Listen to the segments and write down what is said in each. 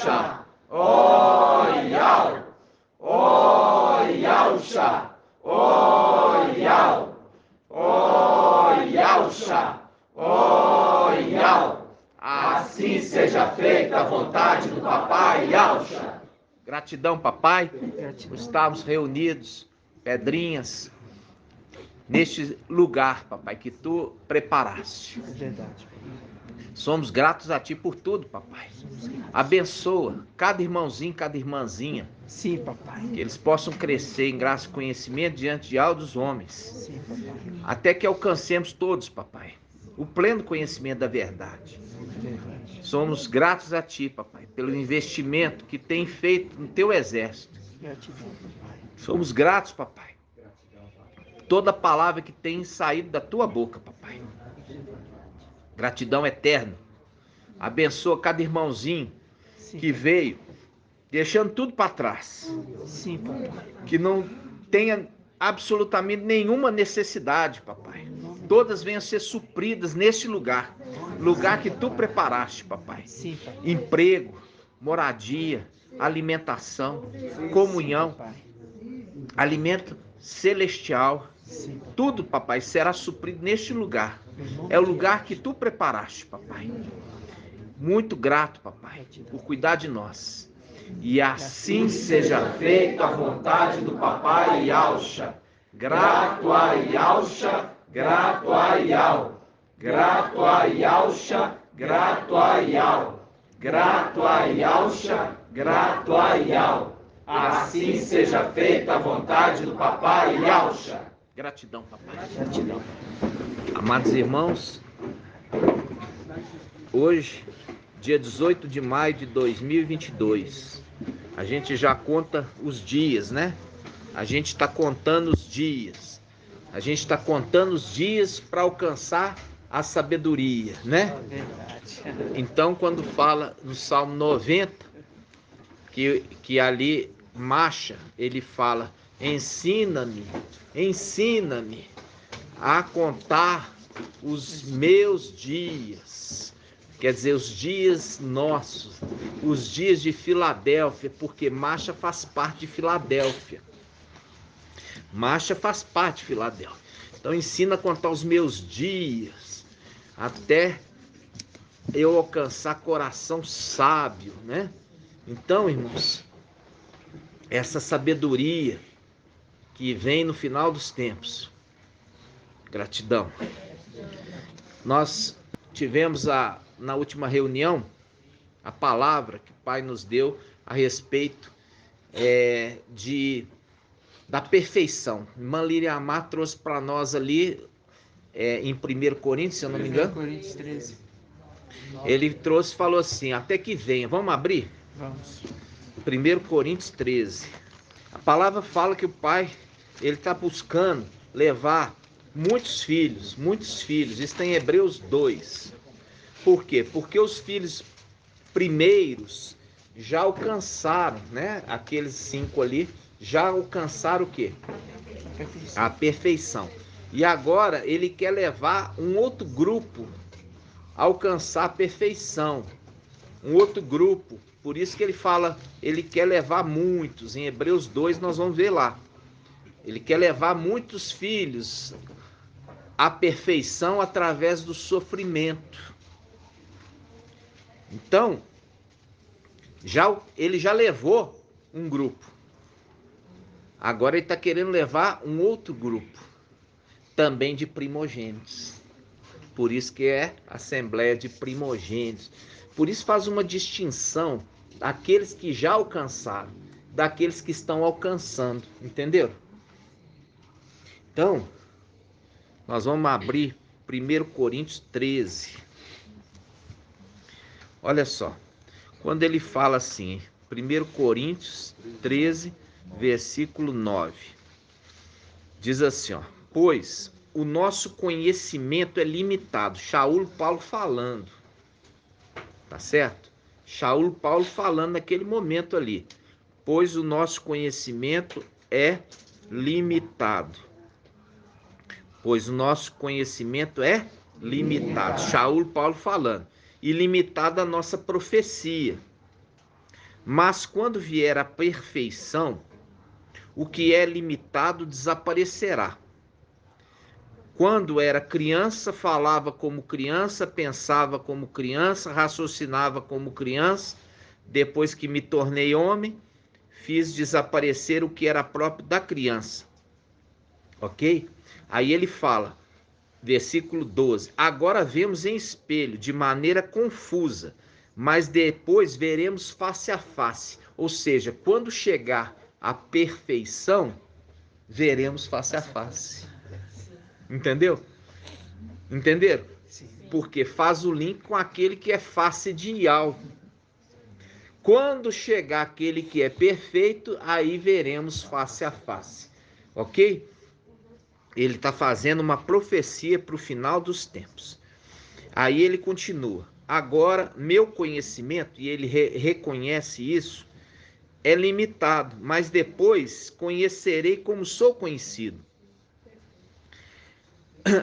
Yalcha, ó Yal, ó Yalcha, ó Yal, ó Yalcha, ó Yal. Assim seja feita a vontade do papai Yalcha. Gratidão, papai, por estarmos reunidos, Pedrinhas, neste lugar, papai, que tu preparaste. É verdade. Somos gratos a ti por tudo, papai. Abençoa cada irmãozinho, cada irmãzinha. Sim, papai. Que eles possam crescer em graça e conhecimento diante de altos homens. Sim, papai. Até que alcancemos todos, papai, o pleno conhecimento da verdade. É verdade. Somos gratos a ti, papai, pelo investimento que tem feito no teu exército. Gratidão, papai. Somos gratos, papai. Toda palavra que tem saído da tua boca, papai. Gratidão eterna. Abençoa cada irmãozinho Sim, que veio, deixando tudo para trás. sim, papai. Que não tenha absolutamente nenhuma necessidade, papai. Todas venham a ser supridas neste lugar. Lugar que tu preparaste, papai. Sim, papai. Emprego, moradia, alimentação, comunhão, Sim, papai. alimento celestial. Sim. Tudo, papai, será suprido neste lugar. É o lugar que tu preparaste, papai. Muito grato, papai, por cuidar de nós. E assim seja feita a vontade do papai Yalcha. Grato a Yalcha, grato a Yal. Grato a Yalcha, grato a Yal. Grato a Yalcha, grato a Yal. Assim seja feita a vontade do papai Yalcha. Gratidão, papai. Gratidão. Amados irmãos, hoje, dia 18 de maio de 2022, a gente já conta os dias, né? A gente está contando os dias. A gente está contando os dias para alcançar a sabedoria, né? É verdade. Então, quando fala no Salmo 90, que ali Macha, ele fala: ensina-me, ensina-me a contar os meus dias. Quer dizer, os dias nossos, os dias de Filadélfia, porque Macha faz parte de Filadélfia. Macha faz parte de Filadélfia. Então ensina a contar os meus dias, até eu alcançar coração sábio, né? Então, irmãos, essa sabedoria que vem no final dos tempos. Gratidão. Nós tivemos na última reunião a palavra que o Pai nos deu a respeito da perfeição. Irmã Líria Amar trouxe para nós ali em 1 Coríntios, se eu não me engano. 1 Coríntios 13. Ele trouxe e falou assim: até que venha. Vamos abrir? Vamos. 1 Coríntios 13. A palavra fala que o Pai, ele está buscando levar muitos filhos. Isso está em Hebreus 2. Por quê? Porque os filhos primeiros já alcançaram, né? Aqueles 5 ali, já alcançaram o quê? A perfeição. E agora ele quer levar um outro grupo a alcançar a perfeição. Um outro grupo. Por isso que ele fala, ele quer levar muitos. Em Hebreus 2 nós vamos ver lá. Ele quer levar muitos filhos à perfeição através do sofrimento. Então, ele já levou um grupo. Agora ele está querendo levar um outro grupo, também de primogênitos. Por isso que é Assembleia de Primogênitos. Por isso faz uma distinção daqueles que já alcançaram, daqueles que estão alcançando. Entenderam? Então, nós vamos abrir 1 Coríntios 13. Olha só. Quando ele fala assim, 1 Coríntios 13, versículo 9. Diz assim, ó: pois o nosso conhecimento é limitado. Shaul Paulo falando. Tá certo? Shaul Paulo falando naquele momento ali. Pois o nosso conhecimento é limitado. Pois o nosso conhecimento é limitado. Shaul Paulo falando. E limitado a nossa profecia. Mas quando vier a perfeição, o que é limitado desaparecerá. Quando era criança, falava como criança, pensava como criança, raciocinava como criança. Depois que me tornei homem, fiz desaparecer o que era próprio da criança. Ok? Aí ele fala, versículo 12: agora vemos em espelho, de maneira confusa, mas depois veremos face a face. Ou seja, quando chegar a perfeição, veremos face a face. Entendeu? Entenderam? Sim. Porque faz o link com aquele que é face de algo. Quando chegar aquele que é perfeito, aí veremos face a face. Ok? Ele está fazendo uma profecia para o final dos tempos. Aí ele continua. Agora, meu conhecimento, e ele reconhece isso, é limitado, mas depois conhecerei como sou conhecido.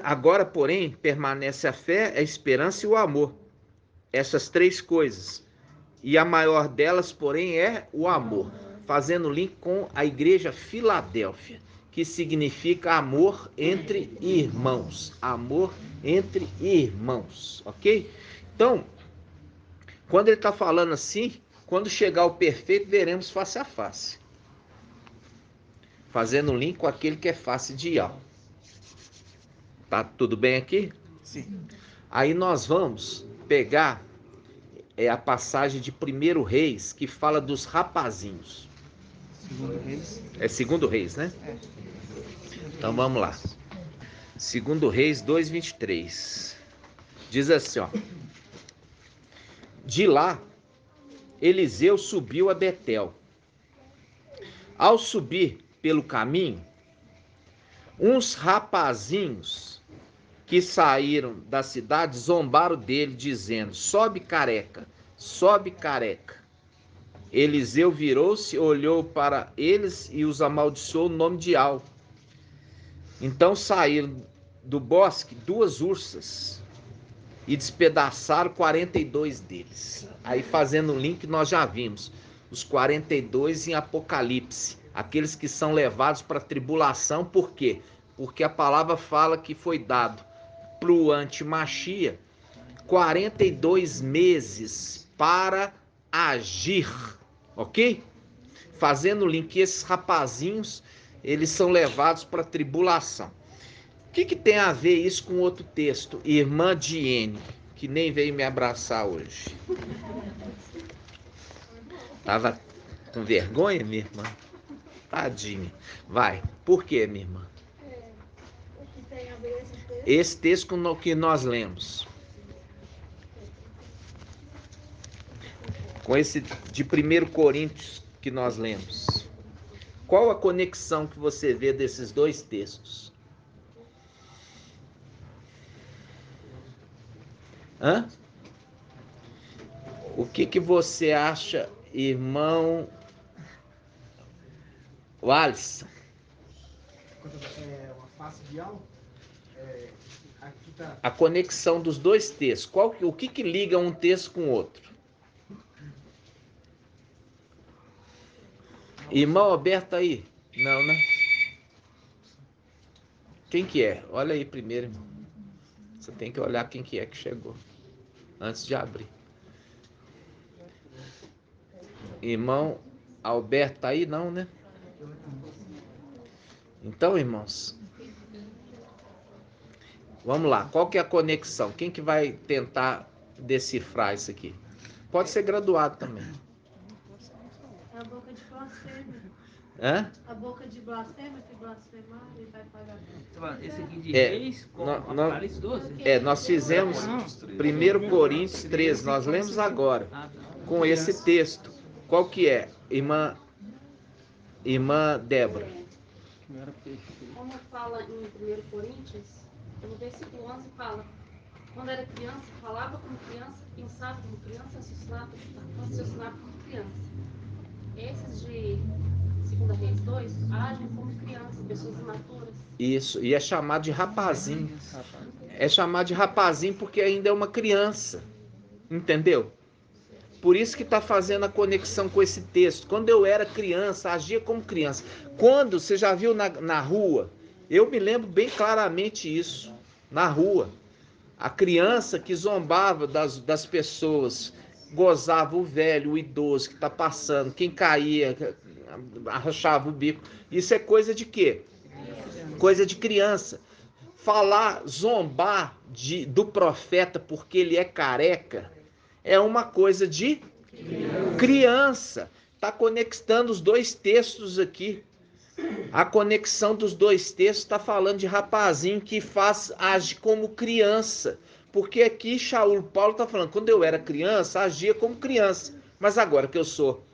Agora, porém, permanece a fé, a esperança e o amor. Essas três coisas. E a maior delas, porém, é o amor. Fazendo link com a igreja Filadélfia, que significa amor entre irmãos. Amor entre irmãos, ok? Então, quando ele está falando assim, quando chegar o perfeito, veremos face a face. Fazendo link com aquele que é face de algo. Tá tudo bem aqui? Sim. Aí nós vamos pegar a passagem de 1 Reis, que fala dos rapazinhos. Segundo Reis. É 2 Reis, né? É. Então vamos lá. 2 Reis 2:23. Diz assim, ó. De lá, Eliseu subiu a Betel. Ao subir pelo caminho, uns rapazinhos que saíram da cidade zombaram dele, dizendo: sobe careca, sobe careca. Eliseu virou-se, olhou para eles e os amaldiçoou no nome de Al. Então saíram do bosque 2 ursas e despedaçaram 42 deles. Aí fazendo o link, nós já vimos os 42 em Apocalipse, aqueles que são levados para a tribulação. Por quê? Porque a palavra fala que foi dado para o antimachia 42 meses para agir, ok? Fazendo o link, esses rapazinhos, eles são levados para a tribulação. O que tem a ver isso com outro texto? Irmã Diene, que nem veio me abraçar hoje. Tava com vergonha, minha irmã? Tadinha. Vai. Por quê, minha irmã? O que tem a ver esse texto? Esse texto que nós lemos. Com esse de 1 Coríntios que nós lemos. Qual a conexão que você vê desses dois textos? Hã? O que você acha, irmão Alisson? Quando é uma face de algo, aqui tá. A conexão dos dois textos. O que liga um texto com o outro? Irmão Alberto aí? Não, né? Quem que é? Olha aí primeiro, irmão. Você tem que olhar quem que é que chegou. Antes de abrir. Irmão Alberto aí? Não, né? Então, irmãos, vamos lá. Qual que é a conexão? Quem que vai tentar decifrar isso aqui? Pode ser graduado também. É a boca de blasfêmia. Hã? A boca de blasfêmia, que blasfemar, ele vai pagar. Esse aqui de É, Reis, com nó- nó- Apocalipse 12? Nós fizemos 1 Coríntios 13, nós lemos agora, Ah, tá. com esse texto. Qual que é? Irmã Débora. Não era perfeito. Como fala em 1 Coríntios, no versículo 11 fala: quando era criança, falava como criança, pensava como criança, raciocinava como criança. Esses de 2 Reis 2 agem como crianças, pessoas imaturas. Isso, e é chamado de rapazinho. É chamado de rapazinho porque ainda é uma criança. Entendeu? Por isso que está fazendo a conexão com esse texto. Quando eu era criança, agia como criança. Quando, você já viu na rua, eu me lembro bem claramente isso, na rua. A criança que zombava das pessoas, gozava o velho, o idoso que está passando, quem caía, arrachava o bico. Isso é coisa de quê? Coisa de criança. Falar, zombar do profeta porque ele é careca, é uma coisa de criança. Está conectando os dois textos aqui. A conexão dos dois textos está falando de rapazinho que age como criança. Porque aqui Paulo está falando, quando eu era criança, agia como criança. Mas agora que eu sou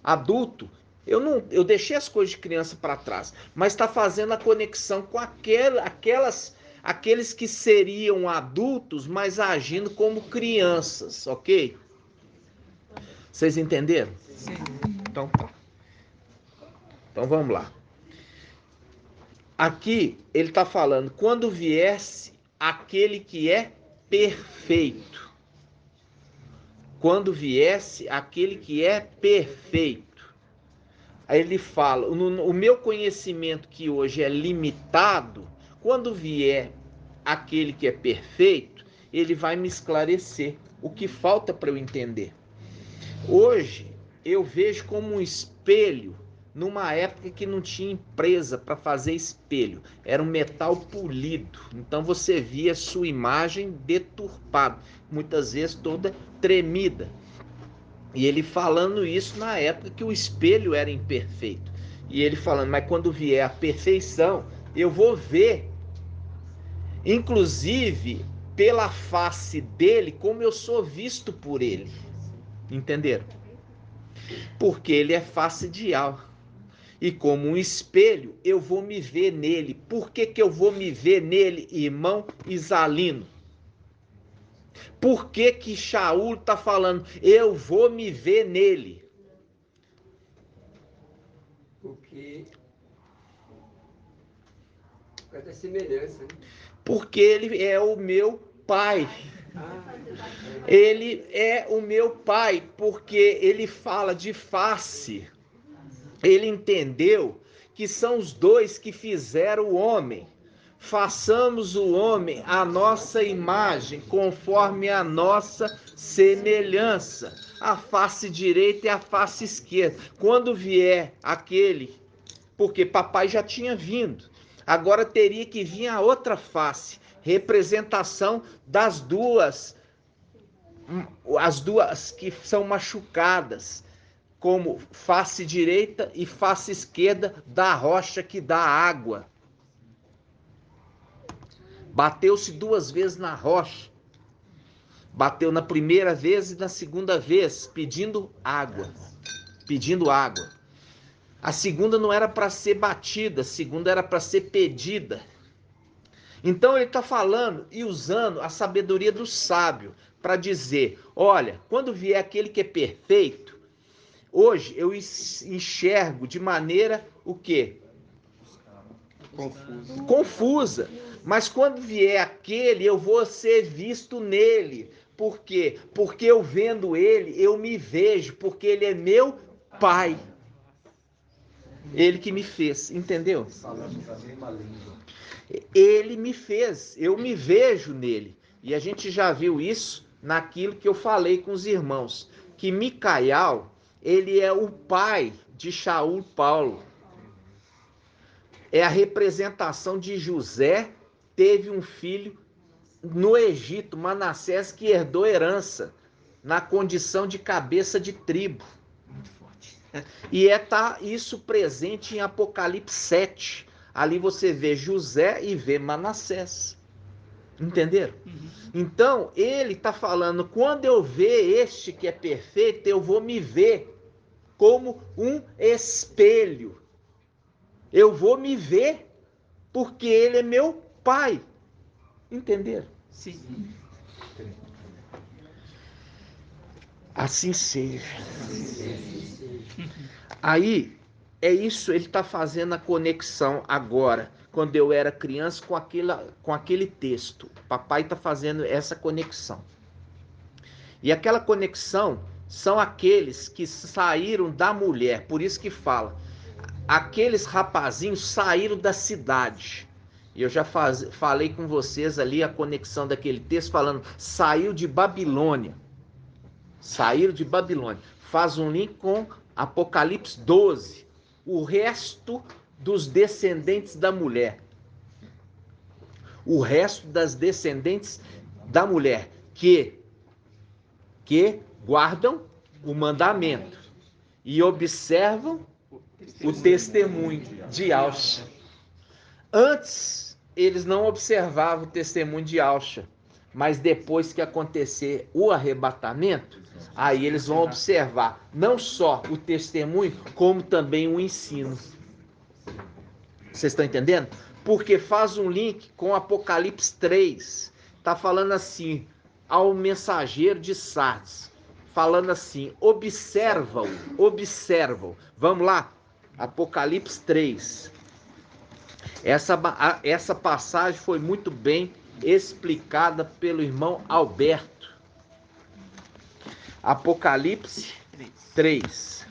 adulto, eu deixei as coisas de criança para trás. Mas está fazendo a conexão com aqueles que seriam adultos, mas agindo como crianças, ok? Vocês entenderam? Sim. Então tá. Então vamos lá. Aqui ele está falando, quando viesse aquele que é perfeito. Quando viesse aquele que é perfeito. Aí ele fala, o meu conhecimento que hoje é limitado, quando vier aquele que é perfeito, ele vai me esclarecer o que falta para eu entender. Hoje eu vejo como um espelho, numa época que não tinha empresa para fazer espelho, era um metal polido, então você via sua imagem deturpada, muitas vezes toda tremida. E ele falando isso na época que o espelho era imperfeito. E ele falando, mas quando vier a perfeição, eu vou ver, inclusive pela face dele, como eu sou visto por ele. Entenderam? Porque ele é face ideal. E como um espelho, eu vou me ver nele. Por que eu vou me ver nele, irmão Isalino? Por que Shaul está falando, eu vou me ver nele? Porque por causa da semelhança, né? Porque ele é o meu pai. Ele é o meu pai, porque ele fala de face. Ele entendeu que são os dois que fizeram o homem. Façamos o homem à nossa imagem, conforme a nossa semelhança. A face direita e a face esquerda. Quando vier aquele, porque papai já tinha vindo, agora teria que vir a outra face, representação das duas, as duas que são machucadas, como face direita e face esquerda da rocha que dá água. Bateu-se 2 vezes na rocha. Bateu na primeira vez e na segunda vez, pedindo água. Pedindo água. A segunda não era para ser batida, a segunda era para ser pedida. Então ele está falando e usando a sabedoria do sábio para dizer, olha, quando vier aquele que é perfeito, hoje eu enxergo de maneira o quê? Confusa. Mas quando vier aquele, eu vou ser visto nele. Por quê? Porque eu vendo ele, eu me vejo, porque ele é meu pai. Ele que me fez, entendeu? Ele me fez, eu me vejo nele. E a gente já viu isso naquilo que eu falei com os irmãos, que Micael, ele é o pai de Shaul Paulo. É a representação de José, teve um filho no Egito, Manassés, que herdou herança, na condição de cabeça de tribo. E tá isso presente em Apocalipse 7. Ali você vê José e vê Manassés. Entenderam? Então, ele está falando, quando eu ver este que é perfeito, eu vou me ver como um espelho. Eu vou me ver porque ele é meu pai. Entenderam? Sim. Assim seja. Aí, é isso, ele está fazendo a conexão agora, quando eu era criança, com aquele texto. Papai está fazendo essa conexão. E aquela conexão são aqueles que saíram da mulher. Por isso que fala, aqueles rapazinhos saíram da cidade. E eu já falei com vocês ali a conexão daquele texto falando, saiu de Babilônia. Saíram de Babilônia. Faz um link com Apocalipse 12. O resto dos descendentes da mulher. O resto das descendentes da mulher que guardam o mandamento e observam o testemunho de Yahshua. Antes, eles não observavam o testemunho de Yahshua, mas depois que acontecer o arrebatamento, aí eles vão observar não só o testemunho, como também o ensino. Vocês estão entendendo? Porque faz um link com Apocalipse 3. Está falando assim, ao mensageiro de Sardes. Falando assim, observa-o. Vamos lá? Apocalipse 3. Essa passagem foi muito bem explicada pelo irmão Alberto. Apocalipse 3.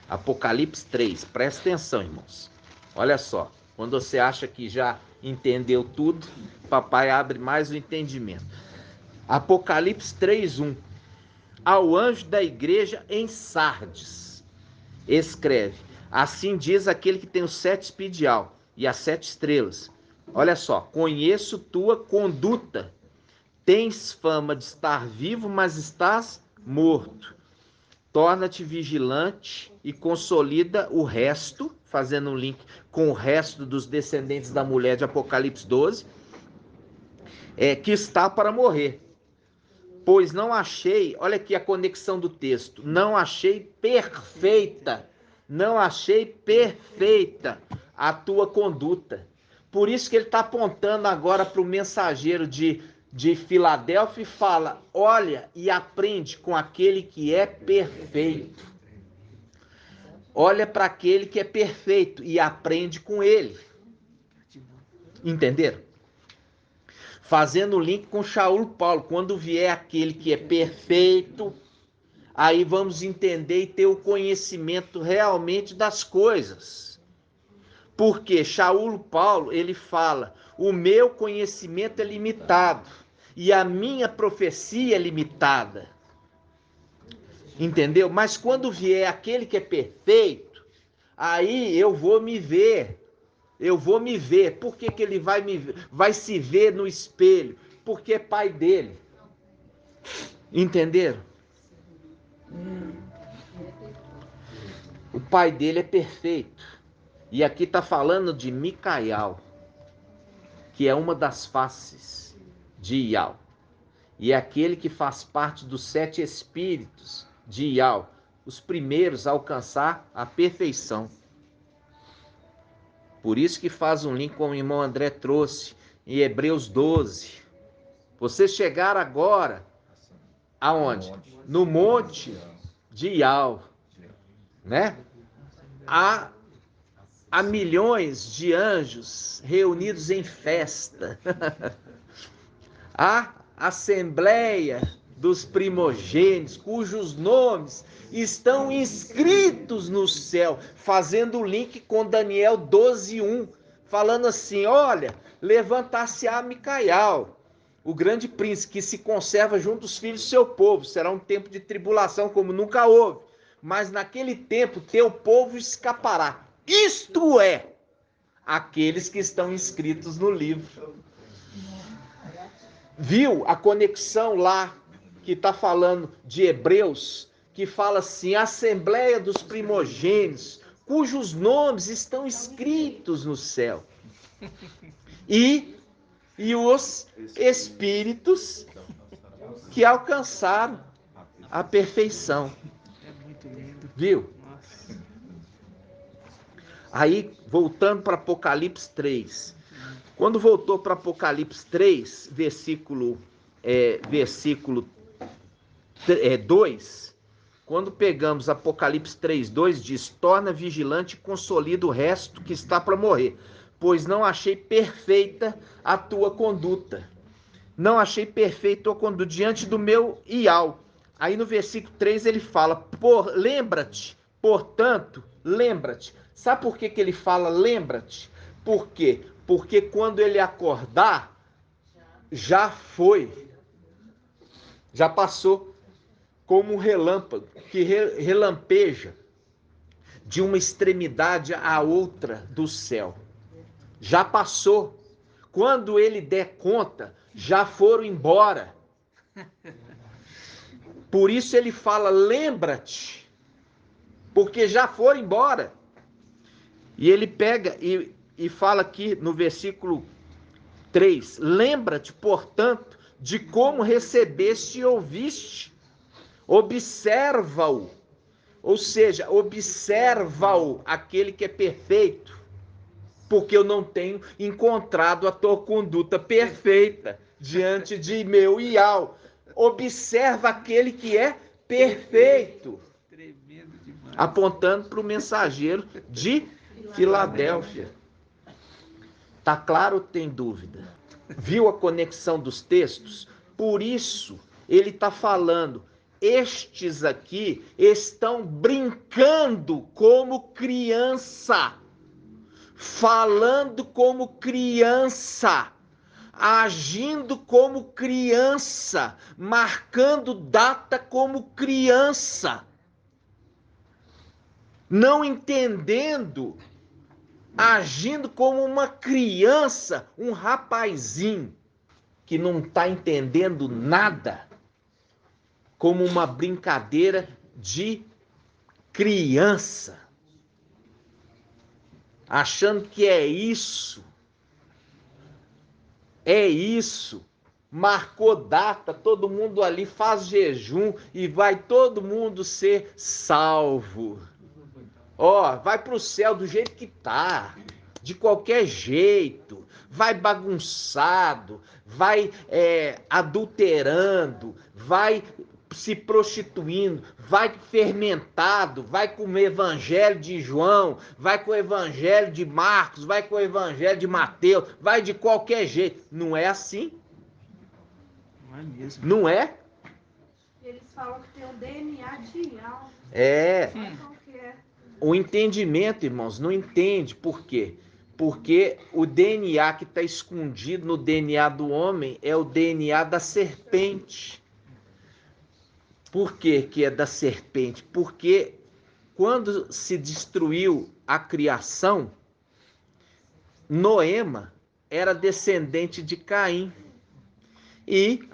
Apocalipse 3. Presta atenção, irmãos. Olha só. Quando você acha que já entendeu tudo, papai abre mais o entendimento. Apocalipse 3:1. Ao anjo da igreja em Sardes, escreve: assim diz aquele que tem os 7 espíritos de Al e as 7 estrelas. Olha só, conheço tua conduta. Tens fama de estar vivo, mas estás morto. Torna-te vigilante e consolida o resto, fazendo um link com o resto dos descendentes da mulher de Apocalipse 12, que está para morrer. Pois não achei, olha aqui a conexão do texto, não achei perfeita a tua conduta. Por isso que ele está apontando agora para o mensageiro de Filadélfia e fala, olha e aprende com aquele que é perfeito. Olha para aquele que é perfeito e aprende com ele. Entenderam? Fazendo o link com Shaul Paulo. Quando vier aquele que é perfeito, aí vamos entender e ter o conhecimento realmente das coisas. Porque Shaul Paulo, ele fala, o meu conhecimento é limitado e a minha profecia é limitada. Entendeu? Mas quando vier aquele que é perfeito, aí eu vou me ver. Por que ele vai se ver no espelho? Porque é pai dele. Entenderam? O pai dele é perfeito. E aqui está falando de Micael, que é uma das faces de Ial. E é aquele que faz parte dos 7 espíritos de Ial, os primeiros a alcançar a perfeição. Por isso que faz um link como o irmão André trouxe em Hebreus 12. Vocês chegaram agora aonde? No monte de Ial, né? Há milhões de anjos reunidos em festa. A assembleia dos primogênitos, cujos nomes estão inscritos no céu, fazendo o link com Daniel 12:1, falando assim, olha, levantar-se-á Micael, o grande príncipe que se conserva junto aos filhos do seu povo. Será um tempo de tribulação como nunca houve, mas naquele tempo teu povo escapará. Isto é, aqueles que estão inscritos no livro. Viu a conexão lá que está falando de Hebreus, que fala assim, a assembleia dos primogênitos, cujos nomes estão escritos no céu. E os espíritos que alcançaram a perfeição. É muito lindo. Viu? Nossa. Aí, voltando para Apocalipse 3. Quando voltou para Apocalipse 3, versículo 2, quando pegamos Apocalipse 3:2, diz, torna vigilante e consolida o resto que está para morrer, pois não achei perfeita a tua conduta. Não achei perfeita a tua conduta diante do meu Ial. Aí no versículo 3 ele fala, lembra-te, portanto, lembra-te. Sabe por que que ele fala lembra-te? Por quê? Porque quando ele acordar, já foi, já passou, como um relâmpago que relampeja de uma extremidade à outra do céu. Já passou. Quando ele der conta, já foram embora. Por isso ele fala, lembra-te, porque já foram embora. E ele pega e fala aqui no versículo 3, lembra-te, portanto, de como recebeste e ouviste. Observa-o. Ou seja, observa-o, aquele que é perfeito, porque eu não tenho encontrado a tua conduta perfeita diante de meu Iau. Observa aquele que é perfeito. Tremendo demais. Apontando para o mensageiro de Filadélfia. Tá claro ou tem dúvida? Viu a conexão dos textos? Por isso, ele está falando, estes aqui estão brincando como criança, falando como criança, agindo como criança, marcando data como criança, não entendendo, agindo como uma criança, um rapazinho que não está entendendo nada, como uma brincadeira de criança, achando que é isso, marcou data, todo mundo ali faz jejum e vai todo mundo ser salvo. Ó, vai para o céu do jeito que tá, de qualquer jeito, vai bagunçado, vai adulterando, vai se prostituindo, vai fermentado, vai com o evangelho de João, vai com o evangelho de Marcos, vai com o evangelho de Mateus, vai de qualquer jeito. Não é assim? Não é mesmo. Não é? Eles falam que tem o DNA de alma. É. Qual que é? O entendimento, irmãos, não entende. Por quê? Porque o DNA que está escondido no DNA do homem é o DNA da serpente. Por que que é da serpente? Porque quando se destruiu a criação, Noema era descendente de Caim. E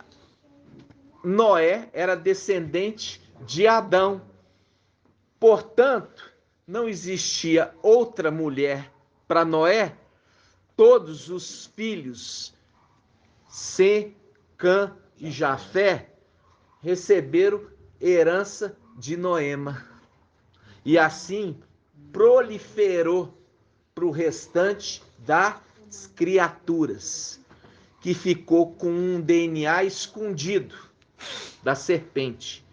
Noé era descendente de Adão. Portanto, não existia outra mulher para Noé. Todos os filhos, Sem, Cã e Jafé, receberam herança de Noema. E assim proliferou para o restante das criaturas, que ficou com um DNA escondido da serpente.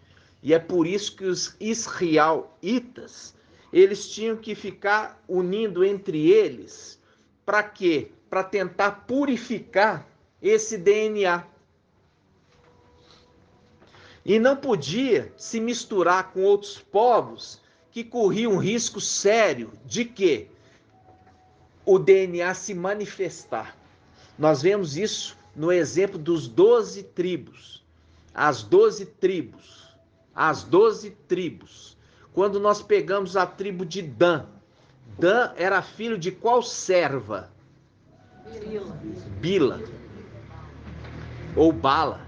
E é por isso que os israelitas, eles tinham que ficar unindo entre eles. Para quê? Para tentar purificar esse DNA. E não podia se misturar com outros povos que corriam um risco sério de quê? O DNA se manifestar. Nós vemos isso no exemplo dos 12 tribos. As 12 tribos. As 12 tribos. Quando nós pegamos a tribo de Dan. Dan era filho de qual serva? Bila. Ou Bala.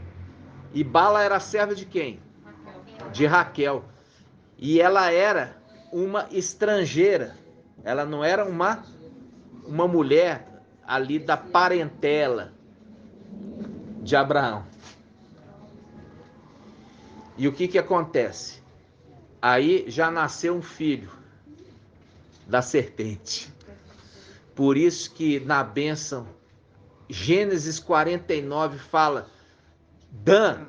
E Bala era serva de quem? De Raquel. E ela era uma estrangeira. Ela não era uma mulher ali da parentela de Abraão. E o que que acontece? Aí já nasceu um filho da serpente. Por isso que na bênção, Gênesis 49 fala: Dan,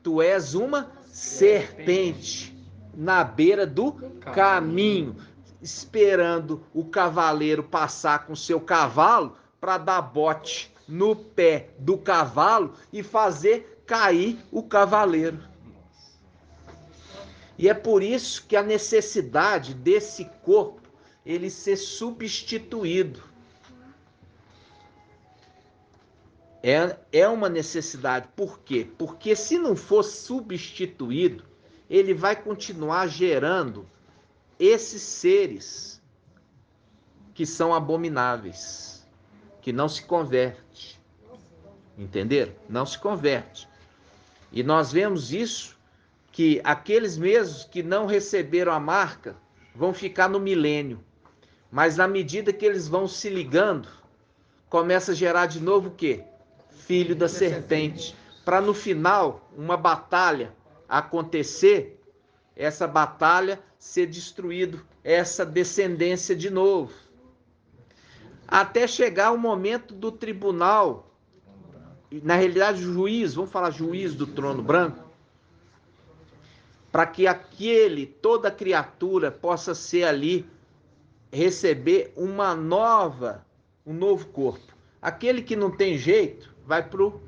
tu és uma serpente na beira do caminho, esperando o cavaleiro passar com seu cavalo para dar bote no pé do cavalo e fazer cair o cavaleiro. E é por isso que a necessidade desse corpo ele ser substituído. É uma necessidade. Por quê? Porque se não for substituído, ele vai continuar gerando esses seres que são abomináveis, que não se converte. Entenderam? Não se converte. E nós vemos isso, que aqueles mesmos que não receberam a marca vão ficar no milênio. Mas na medida que eles vão se ligando, começa a gerar de novo o quê? Filho da serpente. Para no final, uma batalha acontecer, essa batalha ser destruído, essa descendência de novo. Até chegar o momento do tribunal, na realidade o juiz, vamos falar juiz do trono branco, para que toda criatura possa ser ali, receber um novo corpo. Aquele que não tem jeito, vai para o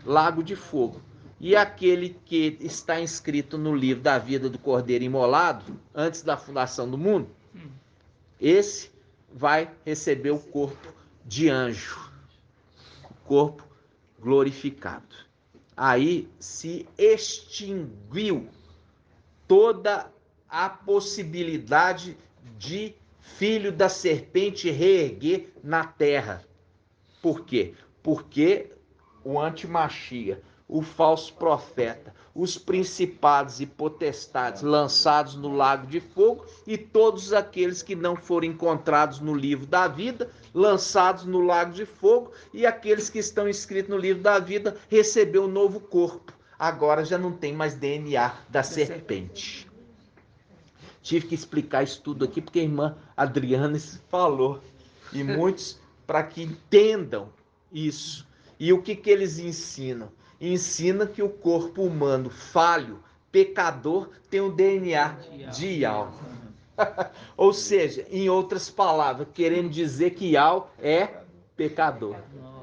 lago de fogo. E aquele que está inscrito no livro da vida do Cordeiro Imolado, antes da fundação do mundo, esse vai receber o corpo de anjo, o corpo glorificado. Aí se extinguiu toda a possibilidade de filho da serpente reerguer na terra. Por quê? Porque o antimachia, o falso profeta, os principados e potestades lançados no lago de fogo e todos aqueles que não foram encontrados no livro da vida, lançados no lago de fogo, e aqueles que estão inscritos no livro da vida receber um novo corpo. Agora já não tem mais DNA da serpente. Tive que explicar isso tudo aqui porque a irmã Adriana falou. E muitos, para que entendam isso. E o que eles ensinam? Ensina que o corpo humano falho, pecador, tem um DNA de Iau. Ou seja, em outras palavras, querendo dizer que Iau é pecador.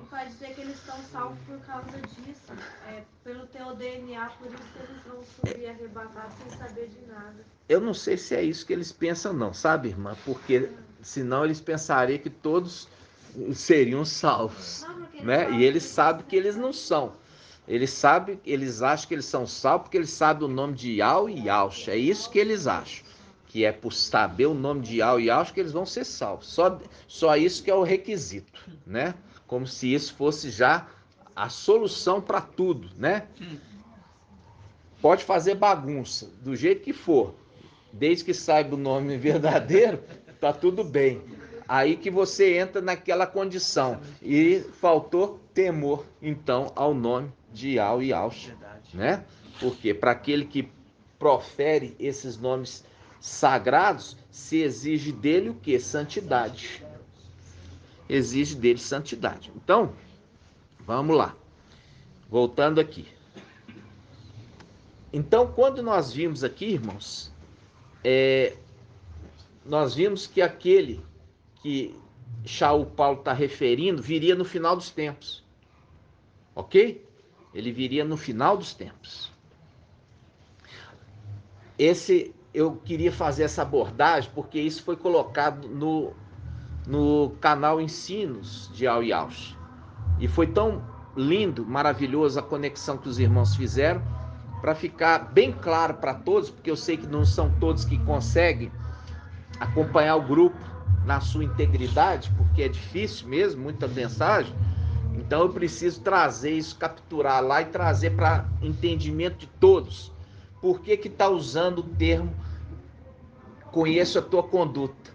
Pode dizer que eles estão salvos por causa disso. Pelo teu DNA, por isso que eles vão subir arrebatados sem saber de nada. Eu não sei se é isso que eles pensam não, sabe, irmã? Porque senão eles pensariam que todos seriam salvos, né? E eles sabem que eles não são. Eles acham que eles são salvos porque eles sabem o nome de Iau e Yaush. É isso que eles acham. Que é por saber o nome de Iau e Yaush que eles vão ser salvos. Só isso que é o requisito, né? Como se isso fosse já a solução para tudo, né? Pode fazer bagunça, do jeito que for. Desde que saiba o nome verdadeiro, tá tudo bem. Aí que você entra naquela condição. E faltou temor, então, ao nome de Iau e Yaush, né? Porque para aquele que profere esses nomes sagrados, se exige dele o quê? Santidade. Exige dele santidade. Então, vamos lá. Voltando aqui. Então, quando nós vimos aqui, irmãos, nós vimos que aquele que Shaul Paulo está referindo viria no final dos tempos. Ok? Ele viria no final dos tempos. Eu queria fazer essa abordagem porque isso foi colocado no canal Ensinos de Iau e Yaush. E foi tão lindo, maravilhoso a conexão que os irmãos fizeram, para ficar bem claro para todos, porque eu sei que não são todos que conseguem acompanhar o grupo na sua integridade, porque é difícil mesmo, muita mensagem. Então eu preciso trazer isso, capturar lá e trazer para entendimento de todos. Por que está usando o termo conheço a tua conduta?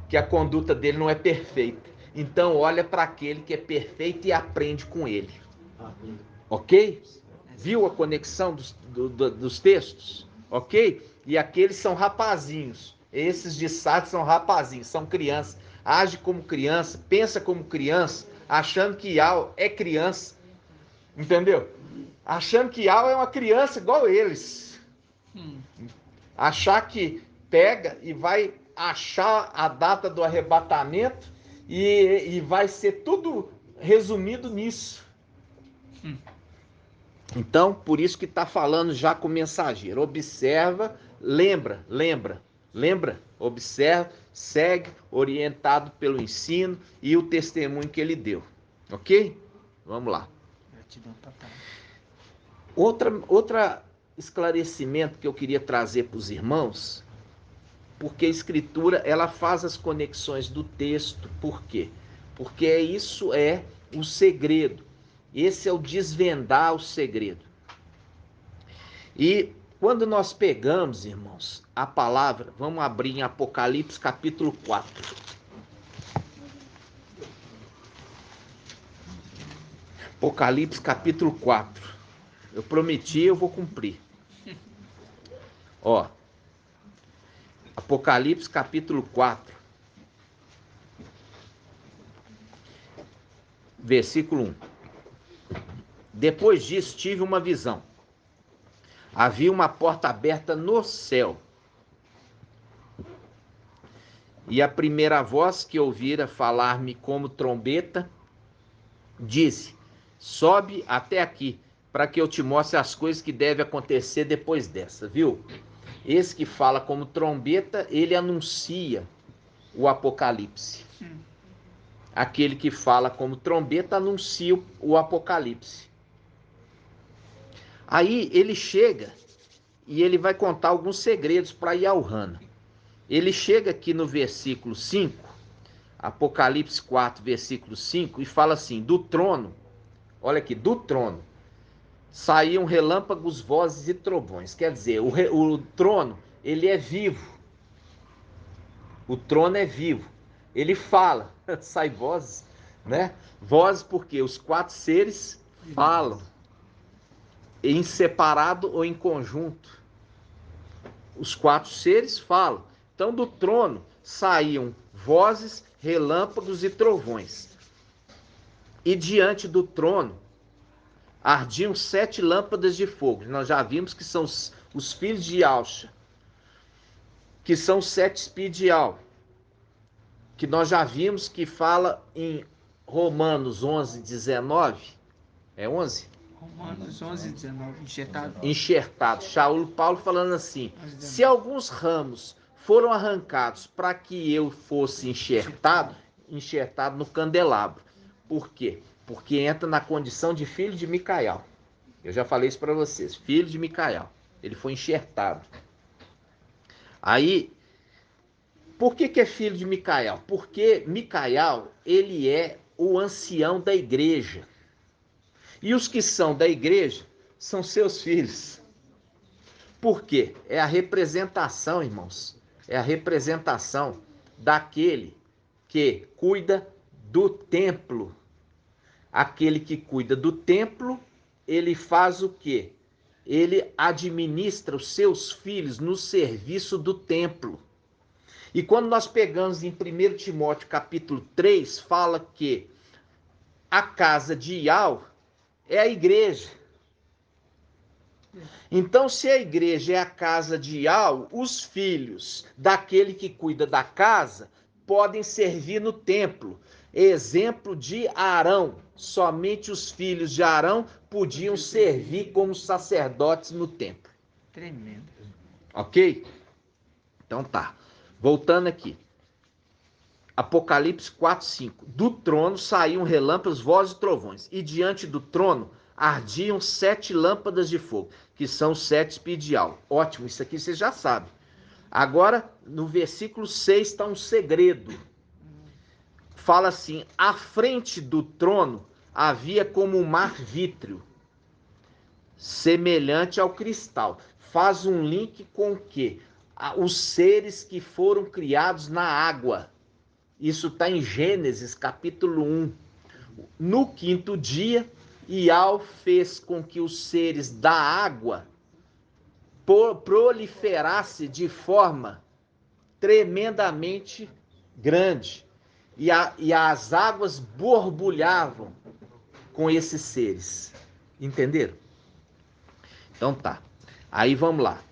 Que a conduta dele não é perfeita. Então olha para aquele que é perfeito e aprende com ele. Ok? Viu a conexão dos textos? Ok? E aqueles são rapazinhos. Esses de Sardes são rapazinhos, são crianças. Age como criança, pensa como criança, achando que Iau é criança. Entendeu? Achando que Iau é uma criança igual eles. Achar que pega e vai achar a data do arrebatamento e vai ser tudo resumido nisso. Então, por isso que está falando já com o mensageiro. Observa, lembra, observa, segue, orientado pelo ensino e o testemunho que ele deu. Ok? Vamos lá. Gratidão total. Outra esclarecimento que eu queria trazer para os irmãos, porque a escritura ela faz as conexões do texto. Por quê? Porque isso é o segredo. Esse é o desvendar o segredo. E quando nós pegamos, irmãos, a palavra, vamos abrir em Apocalipse capítulo 4. Apocalipse capítulo 4. Eu prometi, eu vou cumprir. Ó, Apocalipse capítulo 4, versículo 1. Depois disso tive uma visão. Havia uma porta aberta no céu. E a primeira voz que ouvira falar-me como trombeta, disse: sobe até aqui, para que eu te mostre as coisas que devem acontecer depois dessa, viu? Esse que fala como trombeta, ele anuncia o Apocalipse. Aquele que fala como trombeta anuncia o Apocalipse. Aí ele chega e ele vai contar alguns segredos para Yaohana. Ele chega aqui no versículo 5, Apocalipse 4, versículo 5, e fala assim: do trono, olha aqui, do trono, saíam relâmpagos, vozes e trovões. Quer dizer, o trono, ele é vivo. O trono é vivo. Ele fala, sai vozes, né? Vozes porque os quatro seres falam, em separado ou em conjunto. Os quatro seres falam. Então do trono saíam vozes, relâmpagos e trovões. E diante do trono ardiam 7 lâmpadas de fogo. Nós já vimos que são os filhos de Alcha, que são 7 espíritos de Al, que nós já vimos que fala em Romanos 11, 19. É 11? Romanos 11, 19, enxertado. Enxertado. Paulo falando assim: se alguns ramos foram arrancados para que eu fosse enxertado no candelabro. Por quê? Porque entra na condição de filho de Micael. Eu já falei isso para vocês. Filho de Micael. Ele foi enxertado. Aí, por que é filho de Micael? Porque Micael, ele é o ancião da igreja. E os que são da igreja são seus filhos. Por quê? É a representação, irmãos. É a representação daquele que cuida do templo. Aquele que cuida do templo, ele faz o quê? Ele administra os seus filhos no serviço do templo. E quando nós pegamos em 1 Timóteo capítulo 3, fala que a casa de Ial é a igreja. Então, se a igreja é a casa de Ial, os filhos daquele que cuida da casa podem servir no templo. Exemplo de Arão. Somente os filhos de Arão podiam servir como sacerdotes no templo. Tremendo. Ok? Então tá. Voltando aqui. Apocalipse 4, 5. Do trono saíam relâmpagos, vozes e trovões. E diante do trono ardiam 7 lâmpadas de fogo, que são 7 espíritos de Al. Ótimo, isso aqui você já sabe. Agora, no versículo 6 está um segredo. Fala assim: à frente do trono havia como um mar vítreo, semelhante ao cristal. Faz um link com o quê? Os seres que foram criados na água. Isso está em Gênesis capítulo 1. No 5º dia, Ial fez com que os seres da água proliferassem de forma tremendamente grande. E as águas borbulhavam com esses seres. Entenderam? Então tá. Aí vamos lá.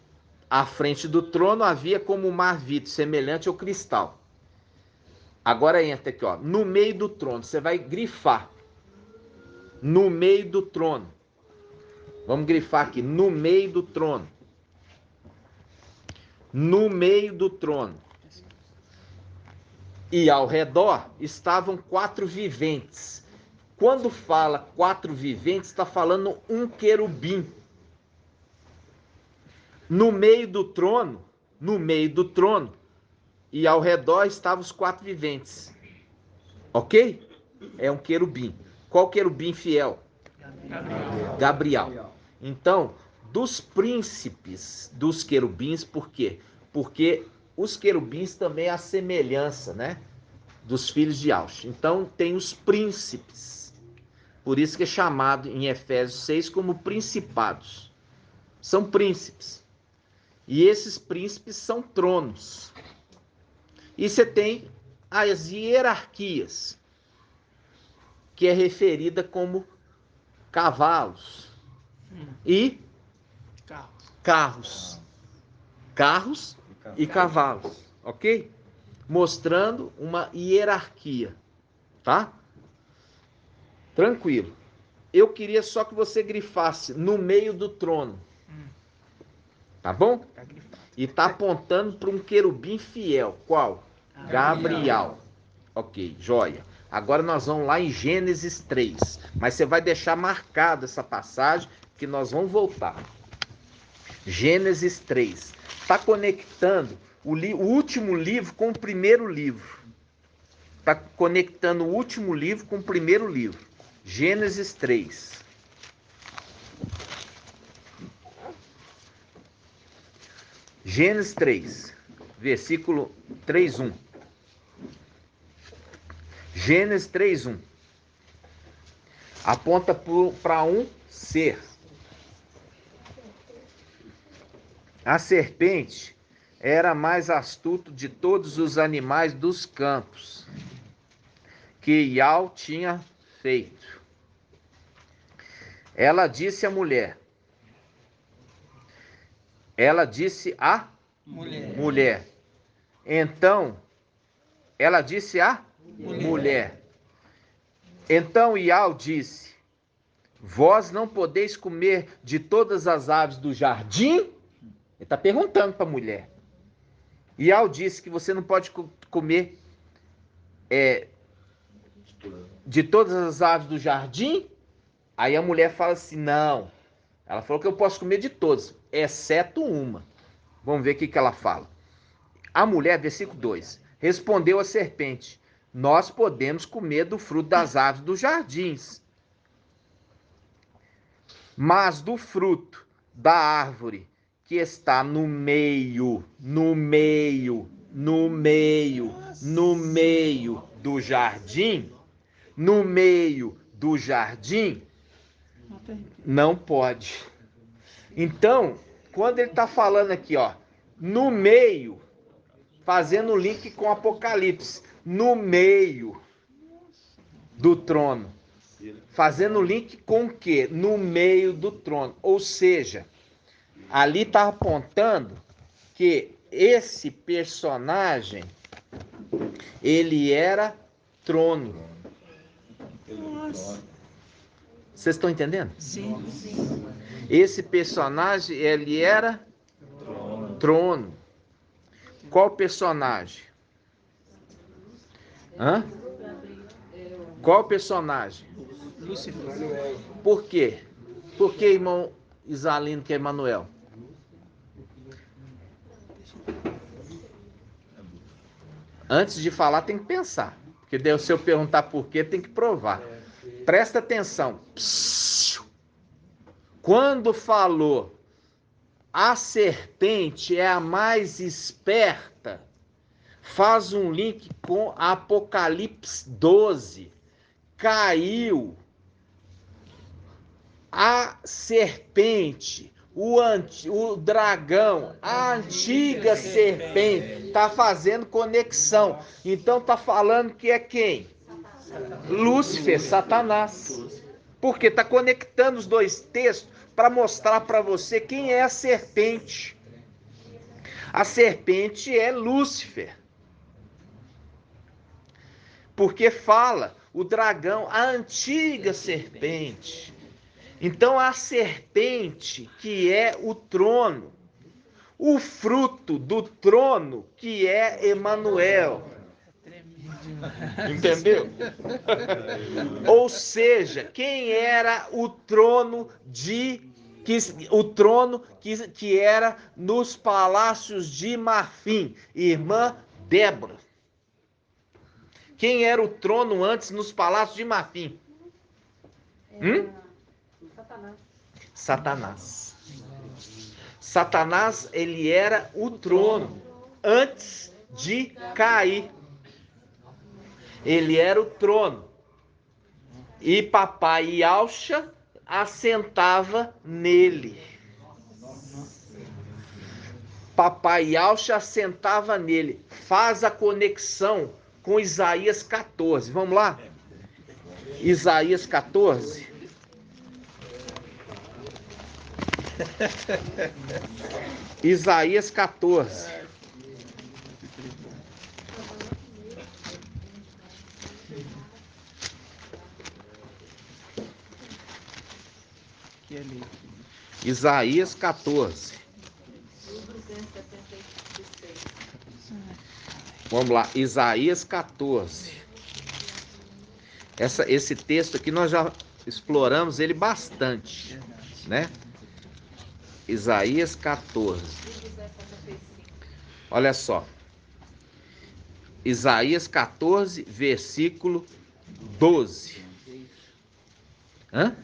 À frente do trono havia como um mar vítreo, semelhante ao cristal. Agora entra aqui, ó. No meio do trono. Você vai grifar. No meio do trono. Vamos grifar aqui, no meio do trono. No meio do trono. E ao redor estavam 4 viventes. Quando fala 4 viventes, está falando um querubim. No meio do trono, e ao redor estavam os 4 viventes. Ok? É um querubim. Qual querubim fiel? Gabriel. Então, dos príncipes dos querubins, por quê? Porque os querubins também é a semelhança, né, dos filhos de Aush. Então, tem os príncipes. Por isso que é chamado em Efésios 6 como principados. São príncipes. E esses príncipes são tronos. E você tem as hierarquias, que é referida como cavalos e carros. Carros e cavalos, ok? Mostrando uma hierarquia, tá? Tranquilo. Eu queria só que você grifasse no meio do trono. Tá bom? E tá apontando para um querubim fiel. Qual? Gabriel. Ok, joia. Agora nós vamos lá em Gênesis 3. Mas você vai deixar marcada essa passagem, que nós vamos voltar. Gênesis 3. Está conectando o último livro com o primeiro livro. Está conectando o último livro com o primeiro livro. Gênesis 3. Gênesis 3, versículo 3:1. Gênesis 3:1. Aponta para um ser. A serpente era mais astuto de todos os animais dos campos que Iau tinha feito. Ela disse à mulher. Ela disse à mulher. Então, ela disse à mulher. Então Iau disse: vós não podeis comer de todas as aves do jardim? Ele está perguntando para a mulher. Iau disse que você não pode comer de todas as aves do jardim? Aí a mulher fala assim, não. Ela falou que eu posso comer de todas, exceto uma. Vamos ver o que ela fala. A mulher, versículo 2, respondeu a serpente: nós podemos comer do fruto das árvores dos jardins, mas do fruto da árvore que está no meio do jardim, não pode. Então, quando ele está falando aqui, ó, no meio, fazendo o link com Apocalipse, no meio do trono, fazendo o link com o quê? No meio do trono. Ou seja, ali está apontando que esse personagem, ele era trono. Nossa. Vocês estão entendendo? Sim. Esse personagem, ele era trono. Qual personagem? Hã? Qual personagem? Lúcifer. Por quê? Por que, irmão Isalino, que é Emanuel? Antes de falar, tem que pensar. Porque se eu perguntar por quê, tem que provar. Presta atenção. Quando falou a serpente é a mais esperta, faz um link com Apocalipse 12. Caiu a serpente, o dragão, a antiga serpente, está fazendo conexão. Então está falando que é quem? Lúcifer, Satanás. Porque está conectando os dois textos para mostrar para você quem é a serpente. A serpente é Lúcifer. Porque fala o dragão, a antiga serpente. Então a serpente, que é o trono, o fruto do trono, que é Emanuel. Entendeu? Ou seja, quem era o trono que era nos palácios de Marfim? Irmã Débora. Quem era o trono antes nos palácios de Marfim? Satanás. Satanás. Satanás, ele era o trono antes de cair. Ele era o trono. E papai Yalcha assentava nele. Papai Yalcha assentava nele. Faz a conexão com Isaías 14. Vamos lá? Isaías 14. Isaías 14. Isaías 14. Vamos lá, Isaías 14. Esse texto aqui nós já exploramos ele bastante, né? Isaías 14. Olha só. Isaías 14, versículo 12. Hã?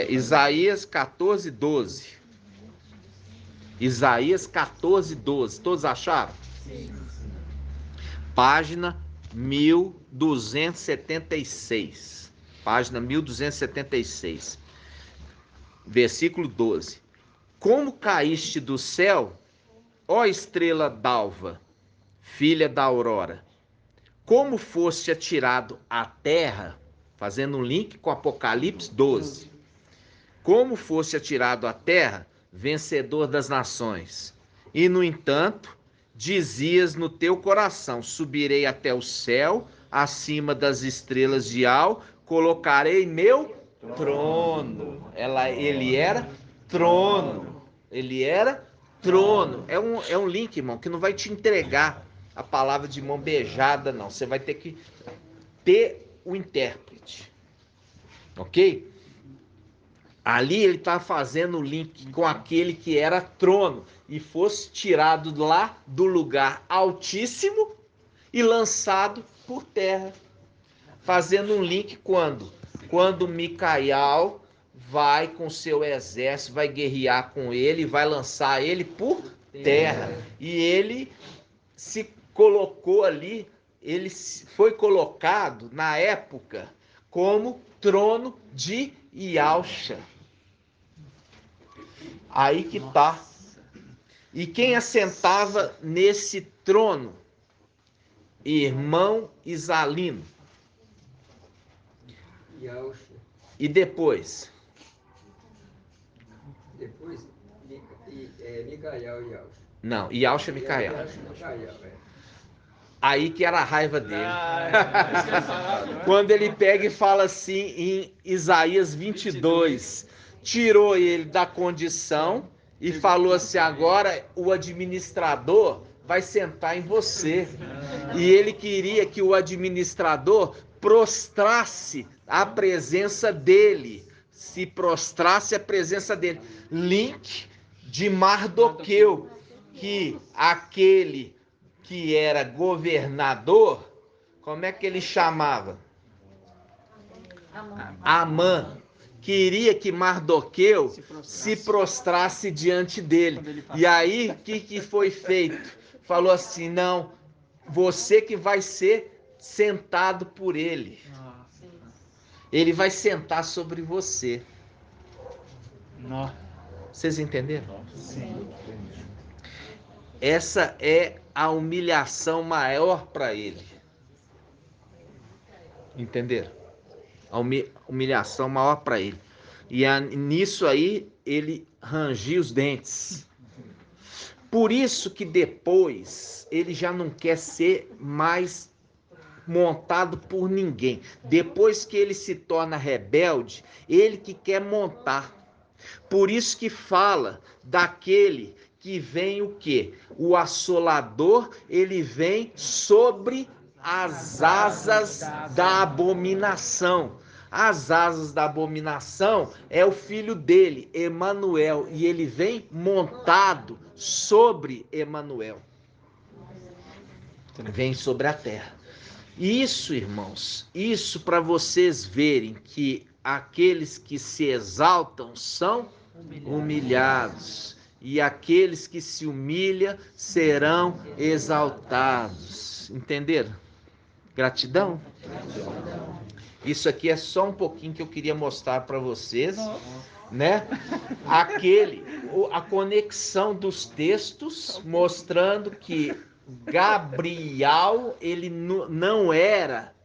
Isaías 14, 12. Isaías 14, 12. Todos acharam? Sim. Página 1276. Página 1276. Versículo 12. Como caíste do céu, ó estrela d'alva, filha da aurora, como foste atirado à terra, fazendo um link com Apocalipse 12. Como foste atirado à terra, vencedor das nações. E, no entanto, dizias no teu coração, subirei até o céu, acima das estrelas de Al, colocarei meu trono. Ele era trono. Ele era trono. É um link, irmão, que não vai te entregar a palavra de mão beijada, não. Você vai ter que ter o intérprete. Ok? Ali ele está fazendo o link com aquele que era trono e fosse tirado lá do lugar altíssimo e lançado por terra. Fazendo um link quando? Quando Micael vai com seu exército, vai guerrear com ele, vai lançar ele por terra. E ele se colocou ali, ele foi colocado na época como trono de Yalcha. Aí que tá. E quem assentava nesse trono? Irmão Isalino. Yalcha. E depois? Depois, Micael e Yalcha. Não, Yalcha Micael. Micael, Aí que era a raiva dele. Quando ele pega e fala assim em Isaías 22, tirou ele da condição e falou assim, agora o administrador vai sentar em você. E ele queria que o administrador prostrasse a presença dele, se prostrasse a presença dele. Link de Mardoqueu, que aquele que era governador, como é que ele chamava? Amã. Queria que Mardoqueu se prostrasse diante dele. E aí, o que foi feito? Falou assim, não, você que vai ser sentado por ele. Ele vai sentar sobre você. Vocês entenderam? Sim. Essa é a humilhação maior para ele. Entenderam? A humilhação maior para ele. E nisso aí, ele rangia os dentes. Por isso que depois, ele já não quer ser mais montado por ninguém. Depois que ele se torna rebelde, ele que quer montar. Por isso que fala daquele que vem o quê? O assolador, ele vem sobre as asas da abominação. As asas da abominação é o filho dele, Emanuel, e ele vem montado sobre Emanuel. Vem sobre a terra. Isso, irmãos, isso para vocês verem que aqueles que se exaltam são humilhados, e aqueles que se humilham serão exaltados. Entenderam? Gratidão? Isso aqui é só um pouquinho que eu queria mostrar para vocês, né? A conexão dos textos mostrando que Gabriel, ele não era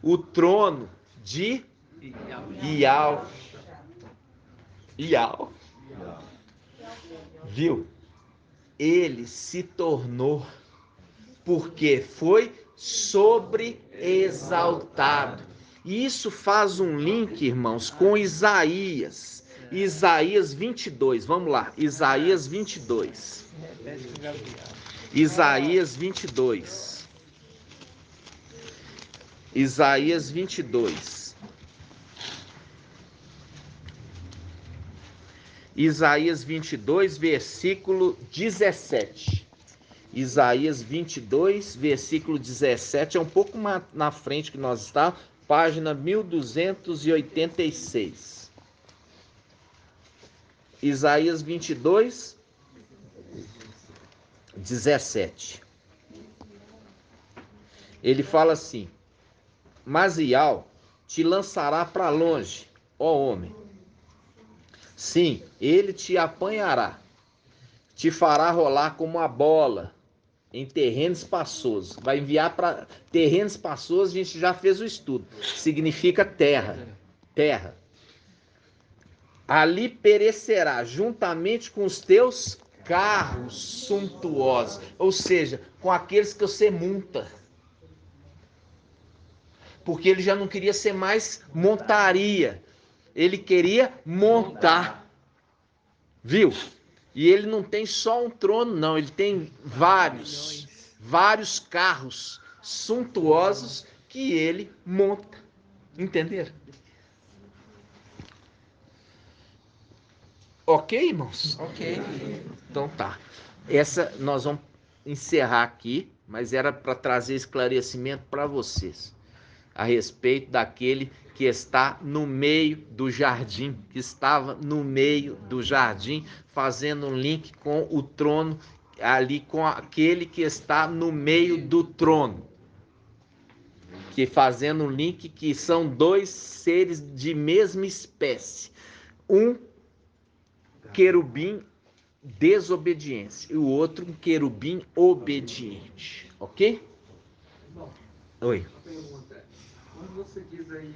o trono de Ial. Viu? Ele se tornou, porque foi sobreexaltado. Isso faz um link, irmãos, com Isaías. Isaías 22, vamos lá. Isaías 22. Isaías 22. Isaías 22. Isaías 22, versículo 17. Isaías 22, versículo 17, é um pouco na frente que nós estamos, página 1286. Isaías 22, 17. Ele fala assim: mas Ial te lançará para longe, ó homem. Sim, ele te apanhará, te fará rolar como uma bola em terreno espaçoso. Vai enviar para terreno espaçoso, a gente já fez o estudo. Significa terra. Terra. Ali perecerá juntamente com os teus carros suntuosos. Ou seja, com aqueles que você monta. Porque ele já não queria ser mais montaria. Ele queria montar. Viu? E ele não tem só um trono, não. Ele tem vários carros suntuosos que ele monta. Entenderam? Ok, irmãos? Ok. Então tá. Essa nós vamos encerrar aqui, mas era para trazer esclarecimento para vocês a respeito daquele que está no meio do jardim, que estava no meio do jardim, fazendo um link com o trono, ali com aquele que está no meio do trono, que fazendo um link que são dois seres de mesma espécie, um querubim desobediente e o outro um querubim obediente, ok? Oi. Uma pergunta. Quando você diz aí,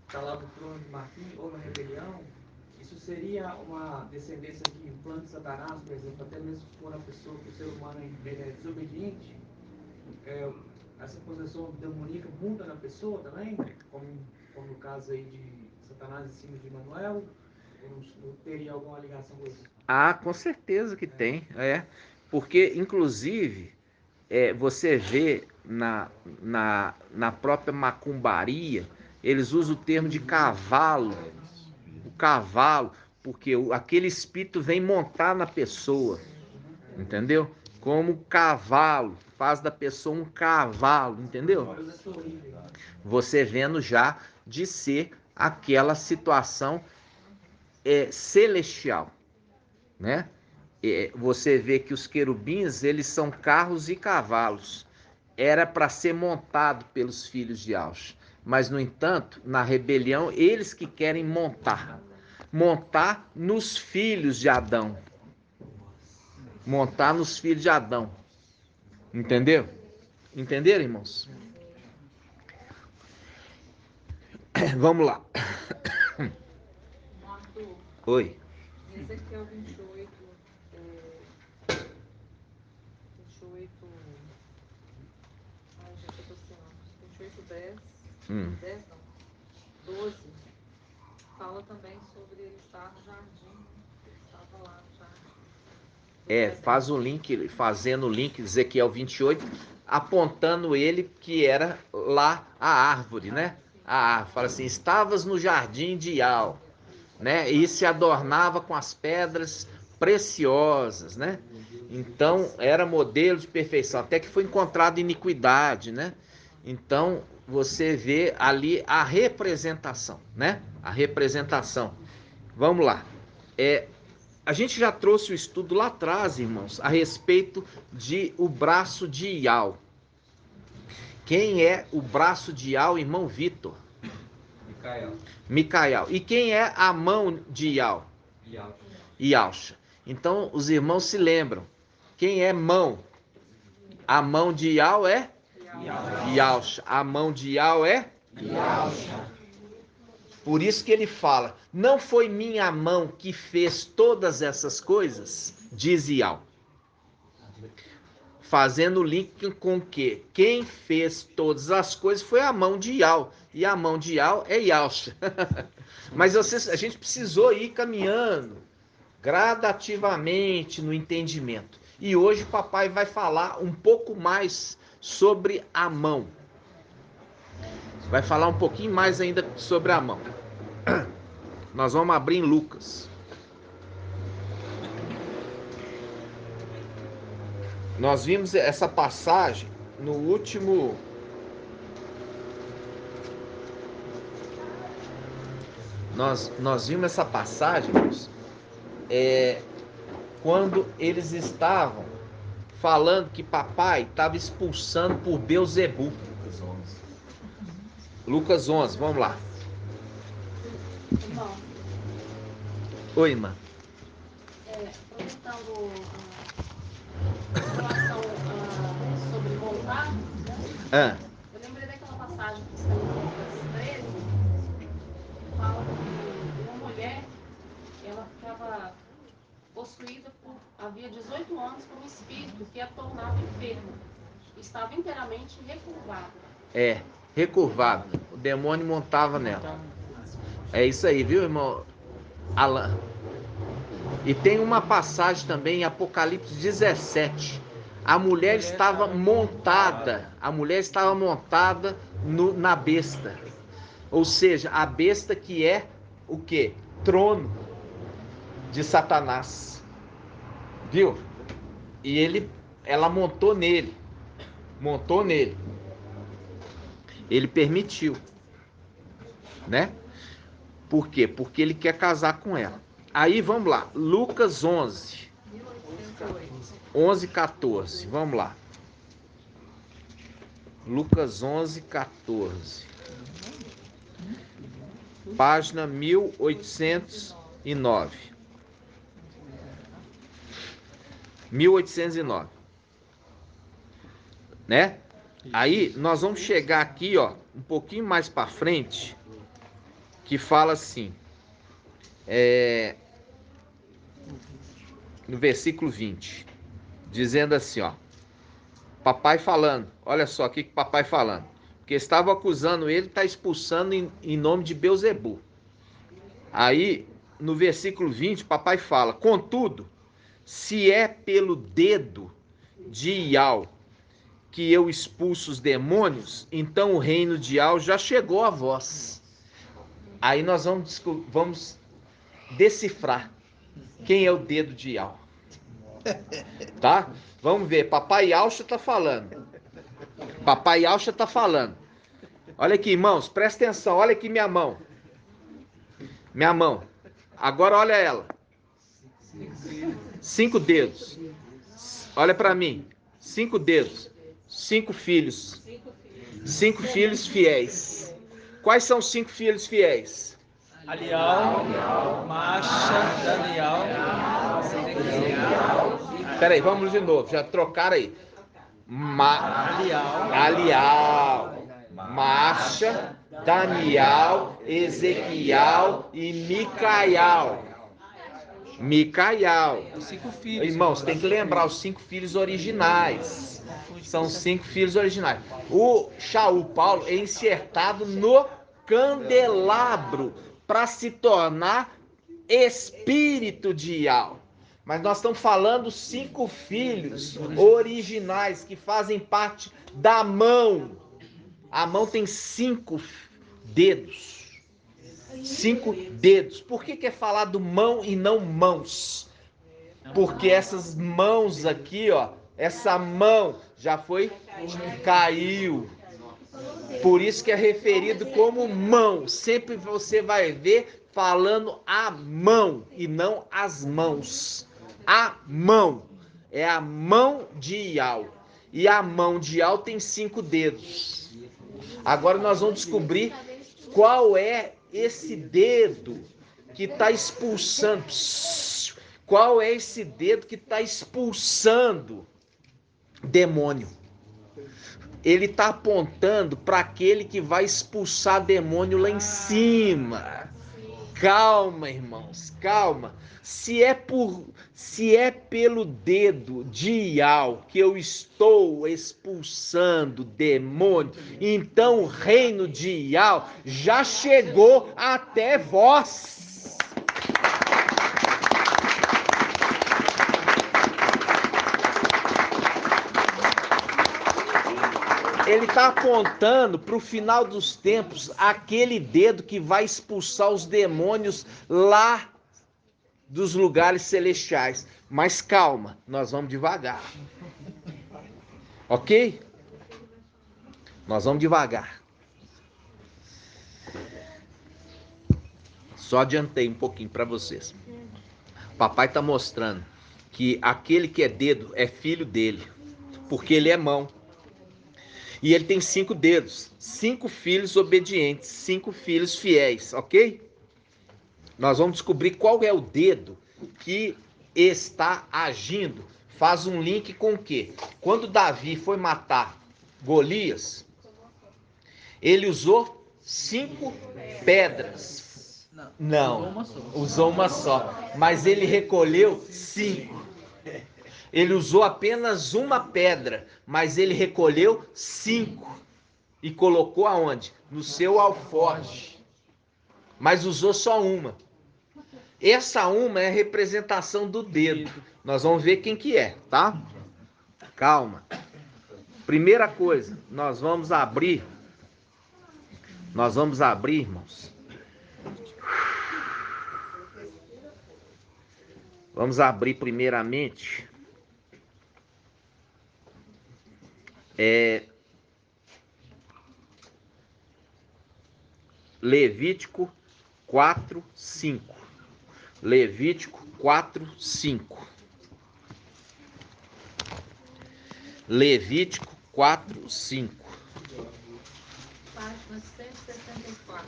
está lá no trono de Marfim ou na rebelião, isso seria uma descendência de um plano de Satanás, por exemplo, até mesmo quando a pessoa, o ser humano é desobediente, essa posição demoníaca muda na pessoa também, como no caso aí de Satanás em cima de Manuel, ou teria alguma ligação com isso? Ah, com certeza que tem, porque inclusive você vê na própria macumbaria, eles usam o termo de cavalo, o cavalo, porque aquele espírito vem montar na pessoa, entendeu? Como cavalo, faz da pessoa um cavalo, entendeu? Você vendo já de ser aquela situação celestial, né? Você vê que os querubins, eles são carros e cavalos. Era para ser montado pelos filhos de Aush. Mas, no entanto, na rebelião, eles que querem montar nos filhos de Adão. Montar nos filhos de Adão. Entendeu? Entenderam, irmãos? Vamos lá. Arthur, Oi. Ezequiel 28, 28, gente, eu tô assim, ó, 28, 10, Hum. 10 não, 12, fala também sobre ele estar no jardim, ele estava lá no jardim. Faz o link, fazendo o link, Ezequiel 28, apontando ele que era lá a árvore, né? A árvore, fala assim, estavas no jardim de Ial, né? E se adornava com as pedras preciosas, né? Então, era modelo de perfeição, até que foi encontrado iniquidade, né? Então, você vê ali a representação, né? A representação. Vamos lá. A gente já trouxe o estudo lá atrás, irmãos, a respeito de o braço de Ial. Quem é o braço de Ial, irmão Vitor? Micael. E quem é a mão de Ial? Ialcha. Então, os irmãos se lembram. Quem é mão? A mão de Ial é? Ialcha. A mão de Ial é? Ialcha. Por isso que ele fala, não foi minha mão que fez todas essas coisas? Diz Ial. Fazendo o link com o quê? Quem fez todas as coisas foi a mão de Ial. E a mão de Ial é Ialcha. Mas a gente precisou ir caminhando gradativamente no entendimento. E hoje o papai vai falar um pouco mais sobre a mão. Vai falar um pouquinho mais ainda sobre a mão. Nós vamos abrir em Lucas. Nós vimos essa passagem no último... Nós vimos essa passagem, quando eles estavam falando que papai estava expulsando por Beelzebu. Lucas 11, vamos lá. Irmão, Oi, irmã. aproveitando a informação sobre voltar, Ah, eu lembrei daquela passagem que está em Lucas 13, que fala que uma mulher, ela ficava possuída havia 18 anos por um espírito que a tornava enferma. Estava inteiramente recurvada. recurvado. O demônio montava nela. É isso aí, viu, irmão Alan? E tem uma passagem também em Apocalipse 17. A mulher estava montada. A mulher estava montada na besta. Ou seja, a besta que é o quê? Trono de Satanás. Viu? E ela montou nele. Montou nele. Ele permitiu. Né? Por quê? Porque ele quer casar com ela. Aí vamos lá. Lucas 11. 11, 14. Vamos lá. Lucas 11, 14. Página 1809. 1809. Né? Aí nós vamos chegar aqui, ó, um pouquinho mais para frente, que fala assim, no versículo 20, dizendo assim, ó, papai falando, olha só aqui que papai falando, porque estava acusando ele, está expulsando em nome de Beelzebu. Aí, no versículo 20, papai fala, contudo, se é pelo dedo de Ial que eu expulso os demônios, então o reino de Ial já chegou a vós. Aí nós vamos decifrar quem é o dedo de Ial. Tá? Vamos ver, papai Alcha tá falando. Papai Alcha tá falando. Olha aqui, irmãos, presta atenção, olha aqui minha mão. Minha mão. Agora olha ela. 5 dedos. Olha para mim. 5 dedos. 5 filhos. 5 filhos fiéis. Quais são os 5 filhos fiéis? Alial, Macha, Daniel, Peraí, vamos de novo. Já trocaram aí. Alial, Macha, Daniel, Ezequiel e Micael. Micaial. Os 5 filhos. Irmãos, tem que lembrar os 5 filhos originais. São 5 filhos originais. O Shaul Paulo é insertado no candelabro para se tornar espírito de Ial. Mas nós estamos falando 5 filhos originais que fazem parte da mão. A mão tem 5 dedos. 5 dedos. Por que é falado mão e não mãos? Porque essas mãos aqui, ó, essa mão já caiu. Por isso que é referido como mão. Sempre você vai ver falando a mão e não as mãos. A mão é a mão de Ial. E a mão de Ial tem 5 dedos. Agora nós vamos descobrir qual é esse dedo que está expulsando. Qual é esse dedo que está expulsando demônio? Ele está apontando para aquele que vai expulsar demônio lá em cima. Calma, irmãos, calma. Se é pelo dedo de Ial que eu estou expulsando demônio, então o reino de Ial já chegou até vós. Ele está apontando para o final dos tempos aquele dedo que vai expulsar os demônios lá dos lugares celestiais. Mas calma, nós vamos devagar. Ok? Nós vamos devagar. Só adiantei um pouquinho para vocês. Papai está mostrando que aquele que é dedo é filho dele, porque ele é mão. E ele tem 5 dedos, 5 filhos obedientes, 5 filhos fiéis, ok? Nós vamos descobrir qual é o dedo que está agindo. Faz um link com o quê? Quando Davi foi matar Golias, ele usou 5 pedras. Não, usou uma só. Mas ele recolheu 5. Ele usou apenas uma pedra, mas ele recolheu 5 e colocou aonde? No seu alforje. Mas usou só uma. Essa uma é a representação do dedo. Nós vamos ver quem que é, tá? Calma. Primeira coisa, nós vamos abrir, irmãos. Vamos abrir primeiramente Levítico 4:5. Levítico 4:5. Levítico 4:5. Página 164.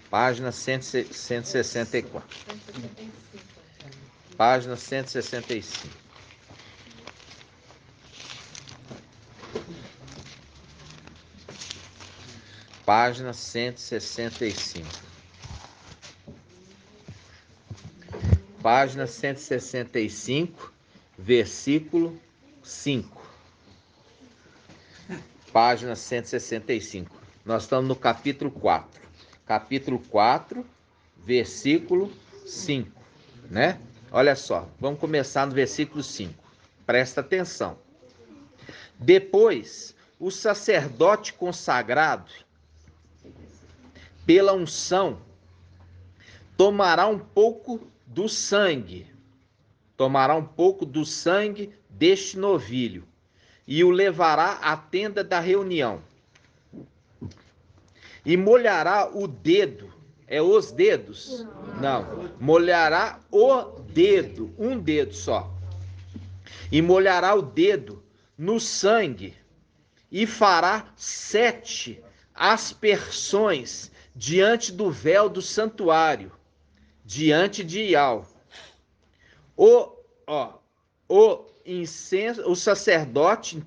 Página 164. Página 165. Página 165. Página 165, versículo 5. Página 165. Nós estamos no capítulo 4. Capítulo 4, versículo 5, né? Olha só, vamos começar no versículo 5. Presta atenção. Depois, o sacerdote consagrado pela unção tomará um pouco do sangue deste novilho e o levará à tenda da reunião e molhará o dedo. É os dedos? Não. Molhará o dedo, um dedo só. E molhará o dedo no sangue e fará 7 aspersões diante do véu do santuário, diante de Ial. O sacerdote,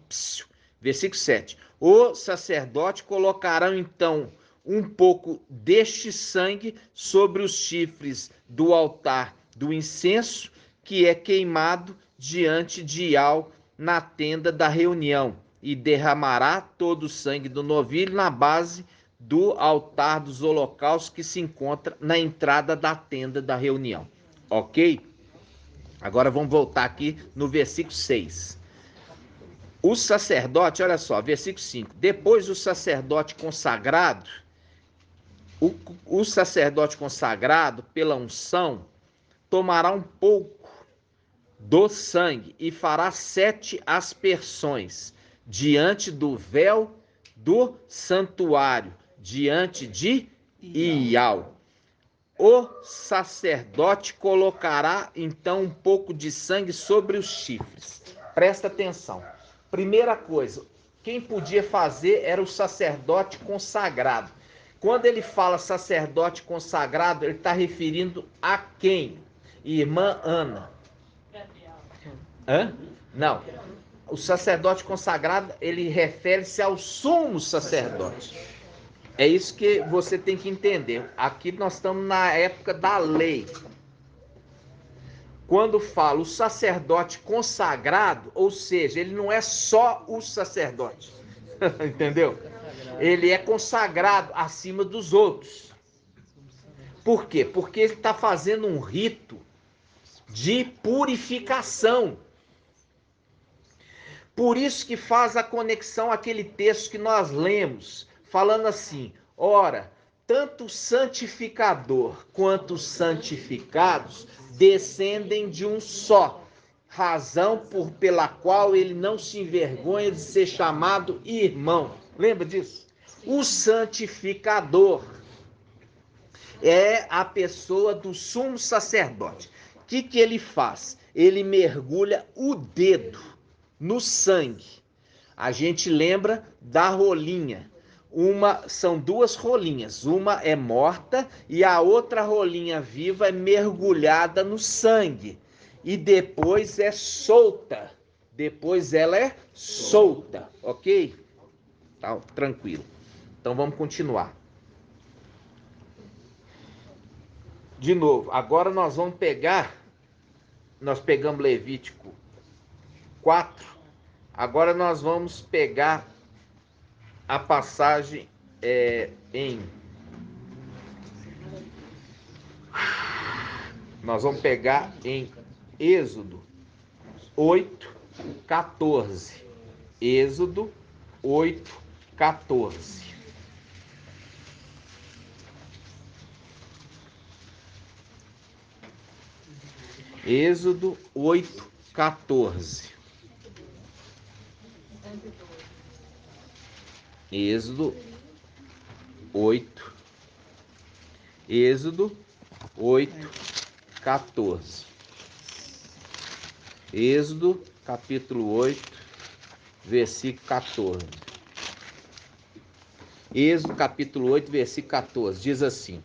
versículo 7. O sacerdote colocará então um pouco deste sangue sobre os chifres do altar do incenso que é queimado diante de Iau na tenda da reunião, e derramará todo o sangue do novilho na base do altar dos holocaustos que se encontra na entrada da tenda da reunião. Ok? Agora vamos voltar aqui no versículo 6. O sacerdote, olha só, versículo 5. Depois o sacerdote consagrado, o sacerdote consagrado pela unção, tomará um pouco do sangue e fará 7 aspersões diante do véu do santuário, diante de Iau. O sacerdote colocará então um pouco de sangue sobre os chifres. Presta atenção. Primeira coisa, quem podia fazer era o sacerdote consagrado. Quando ele fala sacerdote consagrado, ele está referindo a quem? Irmã Ana. Hã? Não. O sacerdote consagrado, ele refere-se ao sumo sacerdote. É isso que você tem que entender. Aqui nós estamos na época da lei. Quando fala o sacerdote consagrado, ou seja, ele não é só o sacerdote. Entendeu? Ele é consagrado acima dos outros. Por quê? Porque ele está fazendo um rito de purificação. Por isso que faz a conexão àquele texto que nós lemos, falando assim: ora, tanto o santificador quanto os santificados descendem de um só, razão pela qual ele não se envergonha de ser chamado irmão. Lembra disso? O santificador é a pessoa do sumo sacerdote. O que ele faz? Ele mergulha o dedo no sangue. A gente lembra da rolinha. São 2 rolinhas, uma é morta e a outra rolinha viva é mergulhada no sangue e depois é solta. Depois ela é solta, ok? Tá, tranquilo. Então vamos continuar. De novo, agora nós pegamos Levítico 4, agora nós vamos pegar a passagem nós vamos pegar em Êxodo 8:14. Êxodo 8:14. Êxodo 8:14. Êxodo 8:14. Êxodo capítulo 8, versículo 14. Êxodo capítulo 8, versículo 14. Diz assim: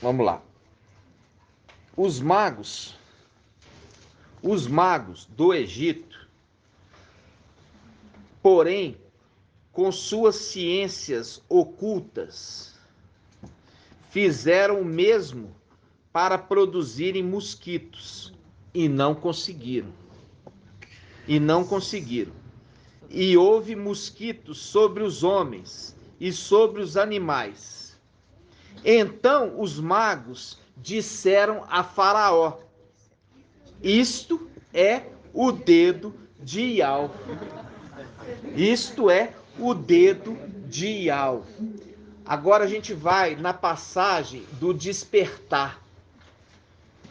vamos lá. Os magos do Egito, porém, com suas ciências ocultas, fizeram o mesmo para produzirem mosquitos e não conseguiram. E houve mosquitos sobre os homens e sobre os animais. Então os magos disseram a Faraó: isto é o dedo de Iau. Isto é o dedo de Iau. Agora a gente vai na passagem do despertar,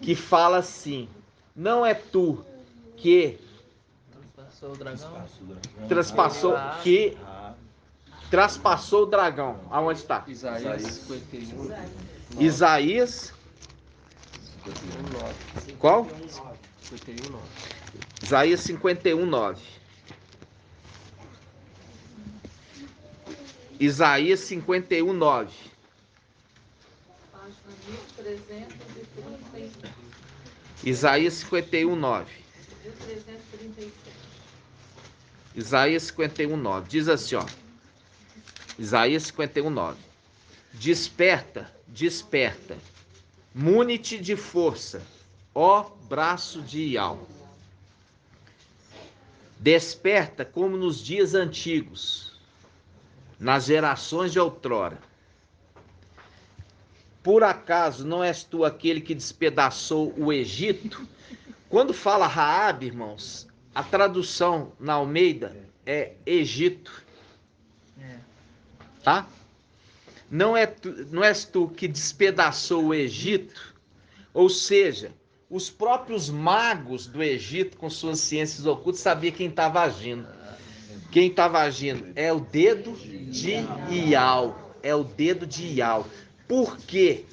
que fala assim: não é tu que traspassou o dragão. Aonde está? Isaías 51. Isaías. Qual? 51:9. Isaías 51:9. Isaías 51:9. Página 1337. Isaías 51:9. 1337. Isaías 51:9. Diz assim, ó. Isaías 51:9. Desperta, desperta. Mune-te de força, ó braço de Iau. Desperta como nos dias antigos, nas gerações de outrora. Por acaso não és tu aquele que despedaçou o Egito? Quando fala Raabe, irmãos, a tradução na Almeida é Egito. Tá? Não és tu que despedaçou o Egito? Ou seja, os próprios magos do Egito, com suas ciências ocultas, sabiam quem estava agindo. Quem estava agindo é o dedo de Iau. É o dedo de Iau. Por quê?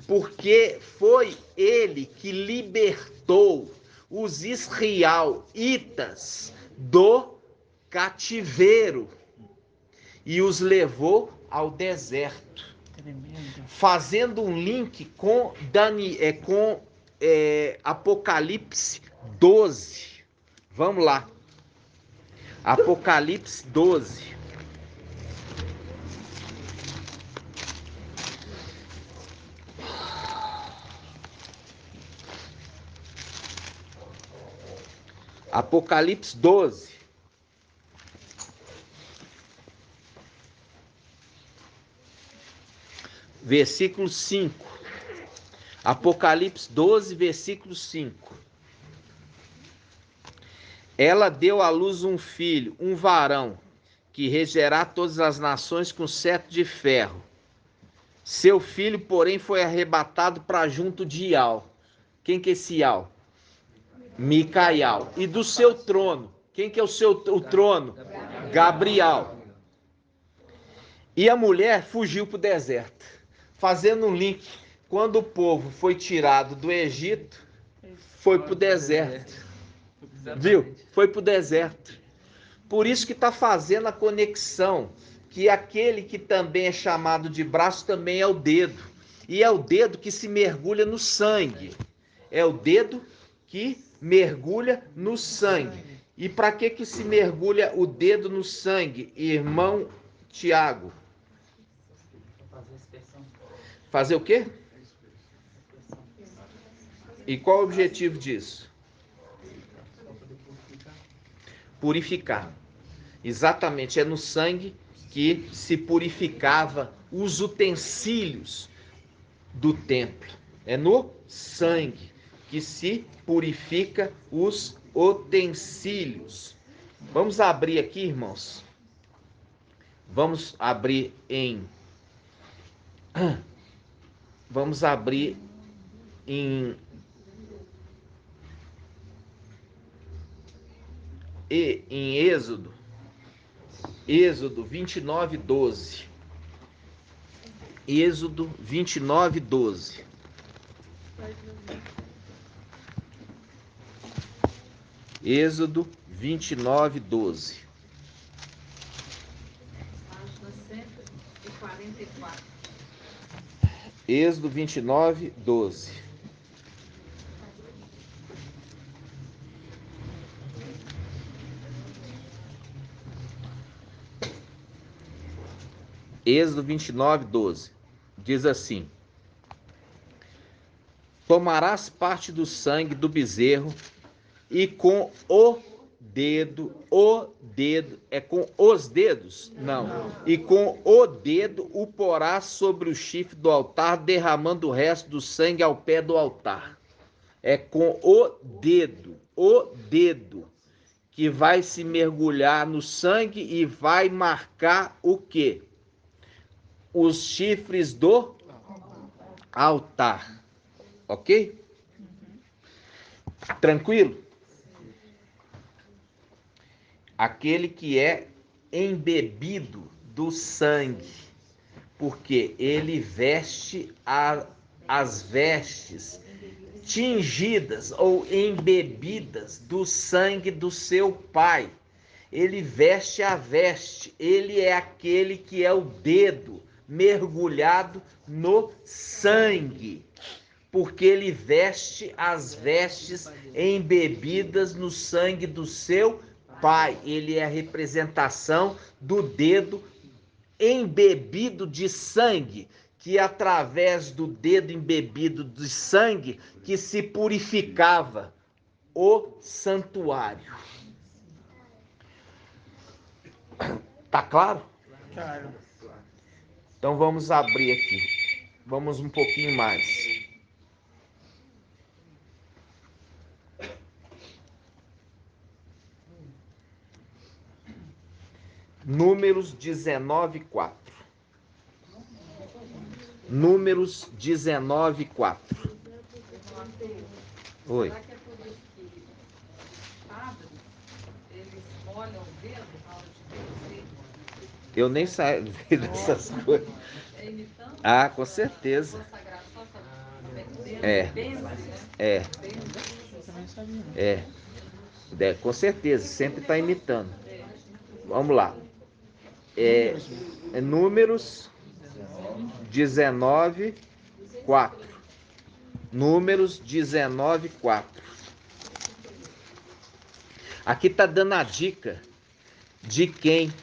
Porque foi ele que libertou os israelitas do cativeiro e os levou ao deserto. Fazendo um link com Apocalipse 12. Vamos lá. Apocalipse 12. Apocalipse 12. Versículo 5. Apocalipse 12, versículo 5. Ela deu à luz um filho, um varão, que regerá todas as nações com cetro de ferro. Seu filho, porém, foi arrebatado para junto de Iau. Quem que é esse Iau? Micael. E do seu trono. Quem que é o trono? Gabriel. E a mulher fugiu para o deserto. Fazendo um link. Quando o povo foi tirado do Egito, foi para o deserto. Viu? Foi para o deserto. Por isso que está fazendo a conexão. Que aquele que também é chamado de braço também é o dedo. E é o dedo que se mergulha no sangue. É o dedo que mergulha no sangue. E para que se mergulha o dedo no sangue, irmão Tiago? Fazer o quê? E qual o objetivo disso? Purificar. Exatamente, é no sangue que se purificava os utensílios do templo. É no sangue que se purifica os utensílios. Vamos abrir aqui, irmãos. Vamos abrir em Êxodo 29, 12. Êxodo 29, 12. Êxodo 29, 12. Página 144. Êxodo 29, 12. Êxodo 29, 12. Diz assim: tomarás parte do sangue do bezerro e com o dedo, é com os dedos? Não. E com o dedo o porás sobre o chifre do altar, derramando o resto do sangue ao pé do altar. É com o dedo que vai se mergulhar no sangue e vai marcar o quê? Os chifres do altar. Ok? Tranquilo? Aquele que é embebido do sangue, porque ele veste as vestes tingidas ou embebidas do sangue do seu pai. Ele veste a veste, ele é aquele que é o dedo mergulhado no sangue, porque ele veste as vestes embebidas no sangue do seu pai. Ele é a representação do dedo embebido de sangue que através do dedo embebido de sangue que se purificava o santuário. Tá claro? Claro. Então vamos abrir aqui. Vamos um pouquinho mais. Números 19:4. Números 19:4. Oi. Será que é por isso que os padres, eles molham o dedo na hora de benzer? Eu nem saio dessas coisas. É imitando? Ah, com certeza. Consagração também. É. Benze, né? É, Eu também sabia. com certeza, sempre está imitando. Vamos lá. Números 19:4. Números 19:4. Aqui está dando a dica de quem.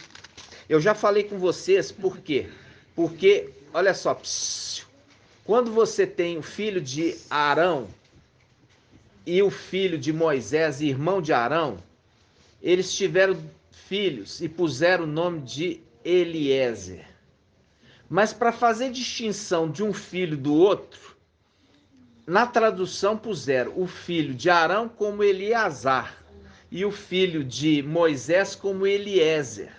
Eu já falei com vocês, por quê? Porque, olha só, quando você tem o filho de Arão e o filho de Moisés, irmão de Arão, eles tiveram filhos e puseram o nome de Eliezer. Mas para fazer distinção de um filho do outro, na tradução puseram o filho de Arão como Eleazar e o filho de Moisés como Eliezer.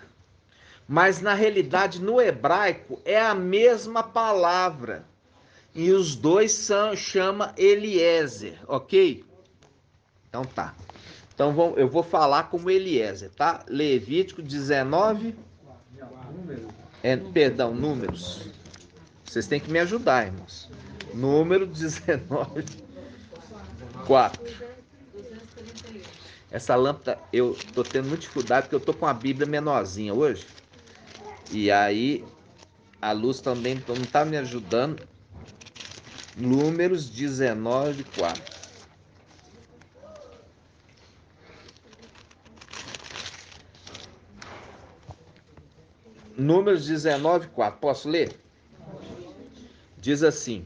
Mas na realidade, no hebraico, é a mesma palavra. E os dois chama Eliezer, ok? Então tá. Então eu vou falar como Eliezer, tá? Levítico 19. Perdão, Números. Vocês têm que me ajudar, irmãos. Número 19:4. Essa lâmpada, eu tô tendo muita dificuldade porque eu tô com a Bíblia menorzinha hoje. E aí, a luz também não tá me ajudando. Números 19:4. Números 19:4. Posso ler? Diz assim.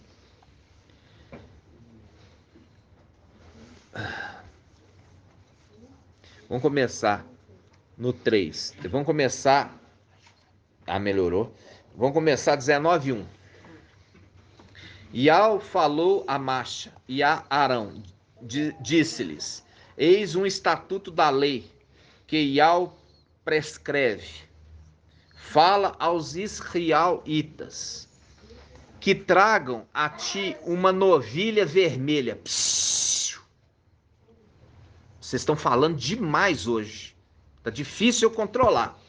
Vamos começar no 3. Vamos começar. Melhorou. Vamos começar 19:1. Iau falou a Macha e a Arão, disse-lhes: Eis um estatuto da lei que Iau prescreve. Fala aos israelitas que tragam a ti uma novilha vermelha. Vocês estão falando demais hoje. Tá difícil eu controlar.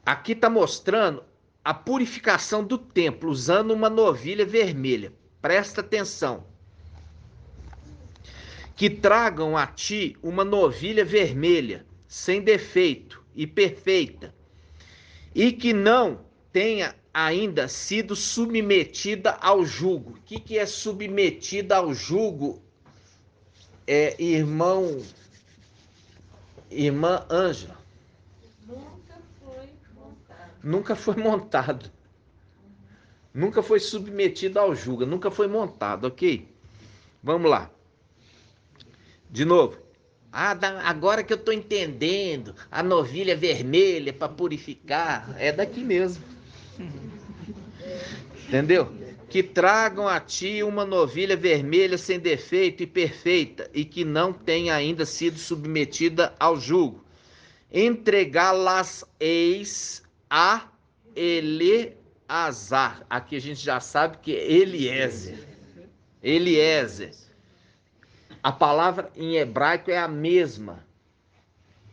Aqui está mostrando a purificação do templo usando uma novilha vermelha. Presta atenção. Que tragam a ti uma novilha vermelha, sem defeito e perfeita, e que não tenha ainda sido submetida ao jugo. O que é submetida ao jugo? Irmã Ângela. Nunca foi montado. Nunca foi submetido ao jugo, nunca foi montado, ok? Vamos lá. De novo. Agora que eu estou entendendo, a novilha vermelha para purificar, é daqui mesmo. Entendeu? Que tragam a ti uma novilha vermelha sem defeito e perfeita, e que não tenha ainda sido submetida ao jugo. Entregá-las-eis a Eleazar. Aqui a gente já sabe que é Eliezer. Eliezer. A palavra em hebraico é a mesma.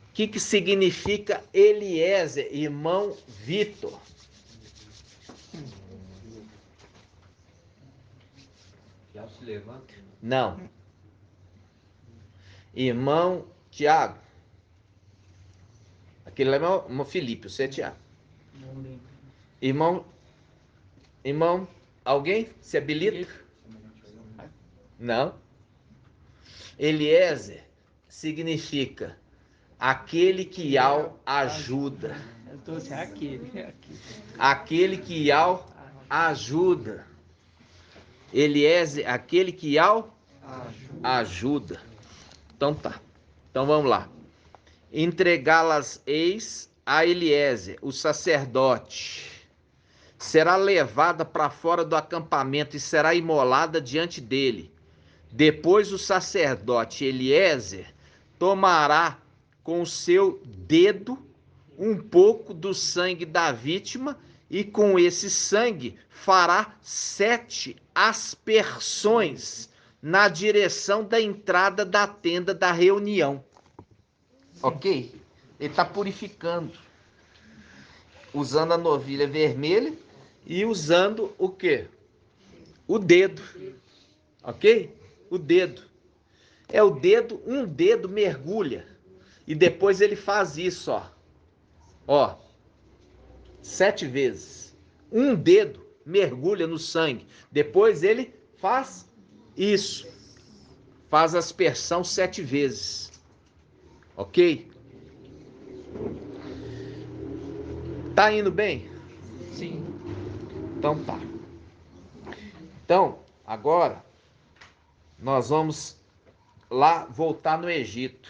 O que significa Eliezer, irmão Vitor? Já se levanta. Não. Irmão Tiago. Aquele lá é meu Felipe, você é Tiago. Irmão, alguém se habilita? Não. Eliezer significa aquele que ao ajuda. Eu tô assim, aquele. Aquele que ao ajuda. Eliezer, aquele que ao ajuda. Então tá. Então vamos lá. Entregá-las eis a Eliezer, o sacerdote. Será levada para fora do acampamento e será imolada diante dele. Depois o sacerdote Eliezer tomará com o seu dedo um pouco do sangue da vítima e com esse sangue fará 7 aspersões na direção da entrada da tenda da reunião. Ok? Ele está purificando. Usando a novilha vermelha e usando o quê? O dedo. Ok? O dedo. É o dedo, um dedo mergulha. E depois ele faz isso, ó. Ó. 7 vezes. Um dedo mergulha no sangue. Depois ele faz isso. Faz a aspersão 7 vezes. Ok? Tá indo bem? Sim. Então tá. Então, agora nós vamos lá voltar no Egito.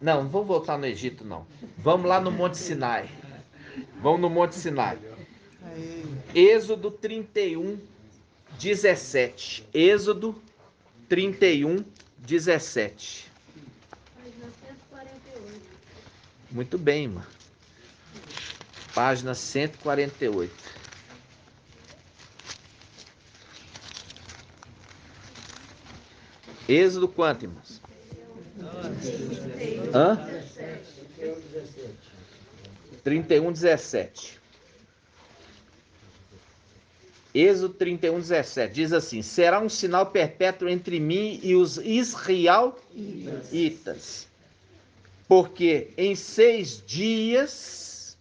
Não vamos voltar no Egito, não. Vamos lá no Monte Sinai. Vamos no Monte Sinai. Êxodo 31, 17. Êxodo 31, 17. Página 148. Muito bem, irmã. Página 148. Êxodo quanto, irmãos? Hã? 31, 17. Êxodo 31, 17. Diz assim: será um sinal perpétuo entre mim e os israelitas. Porque em 6 dias,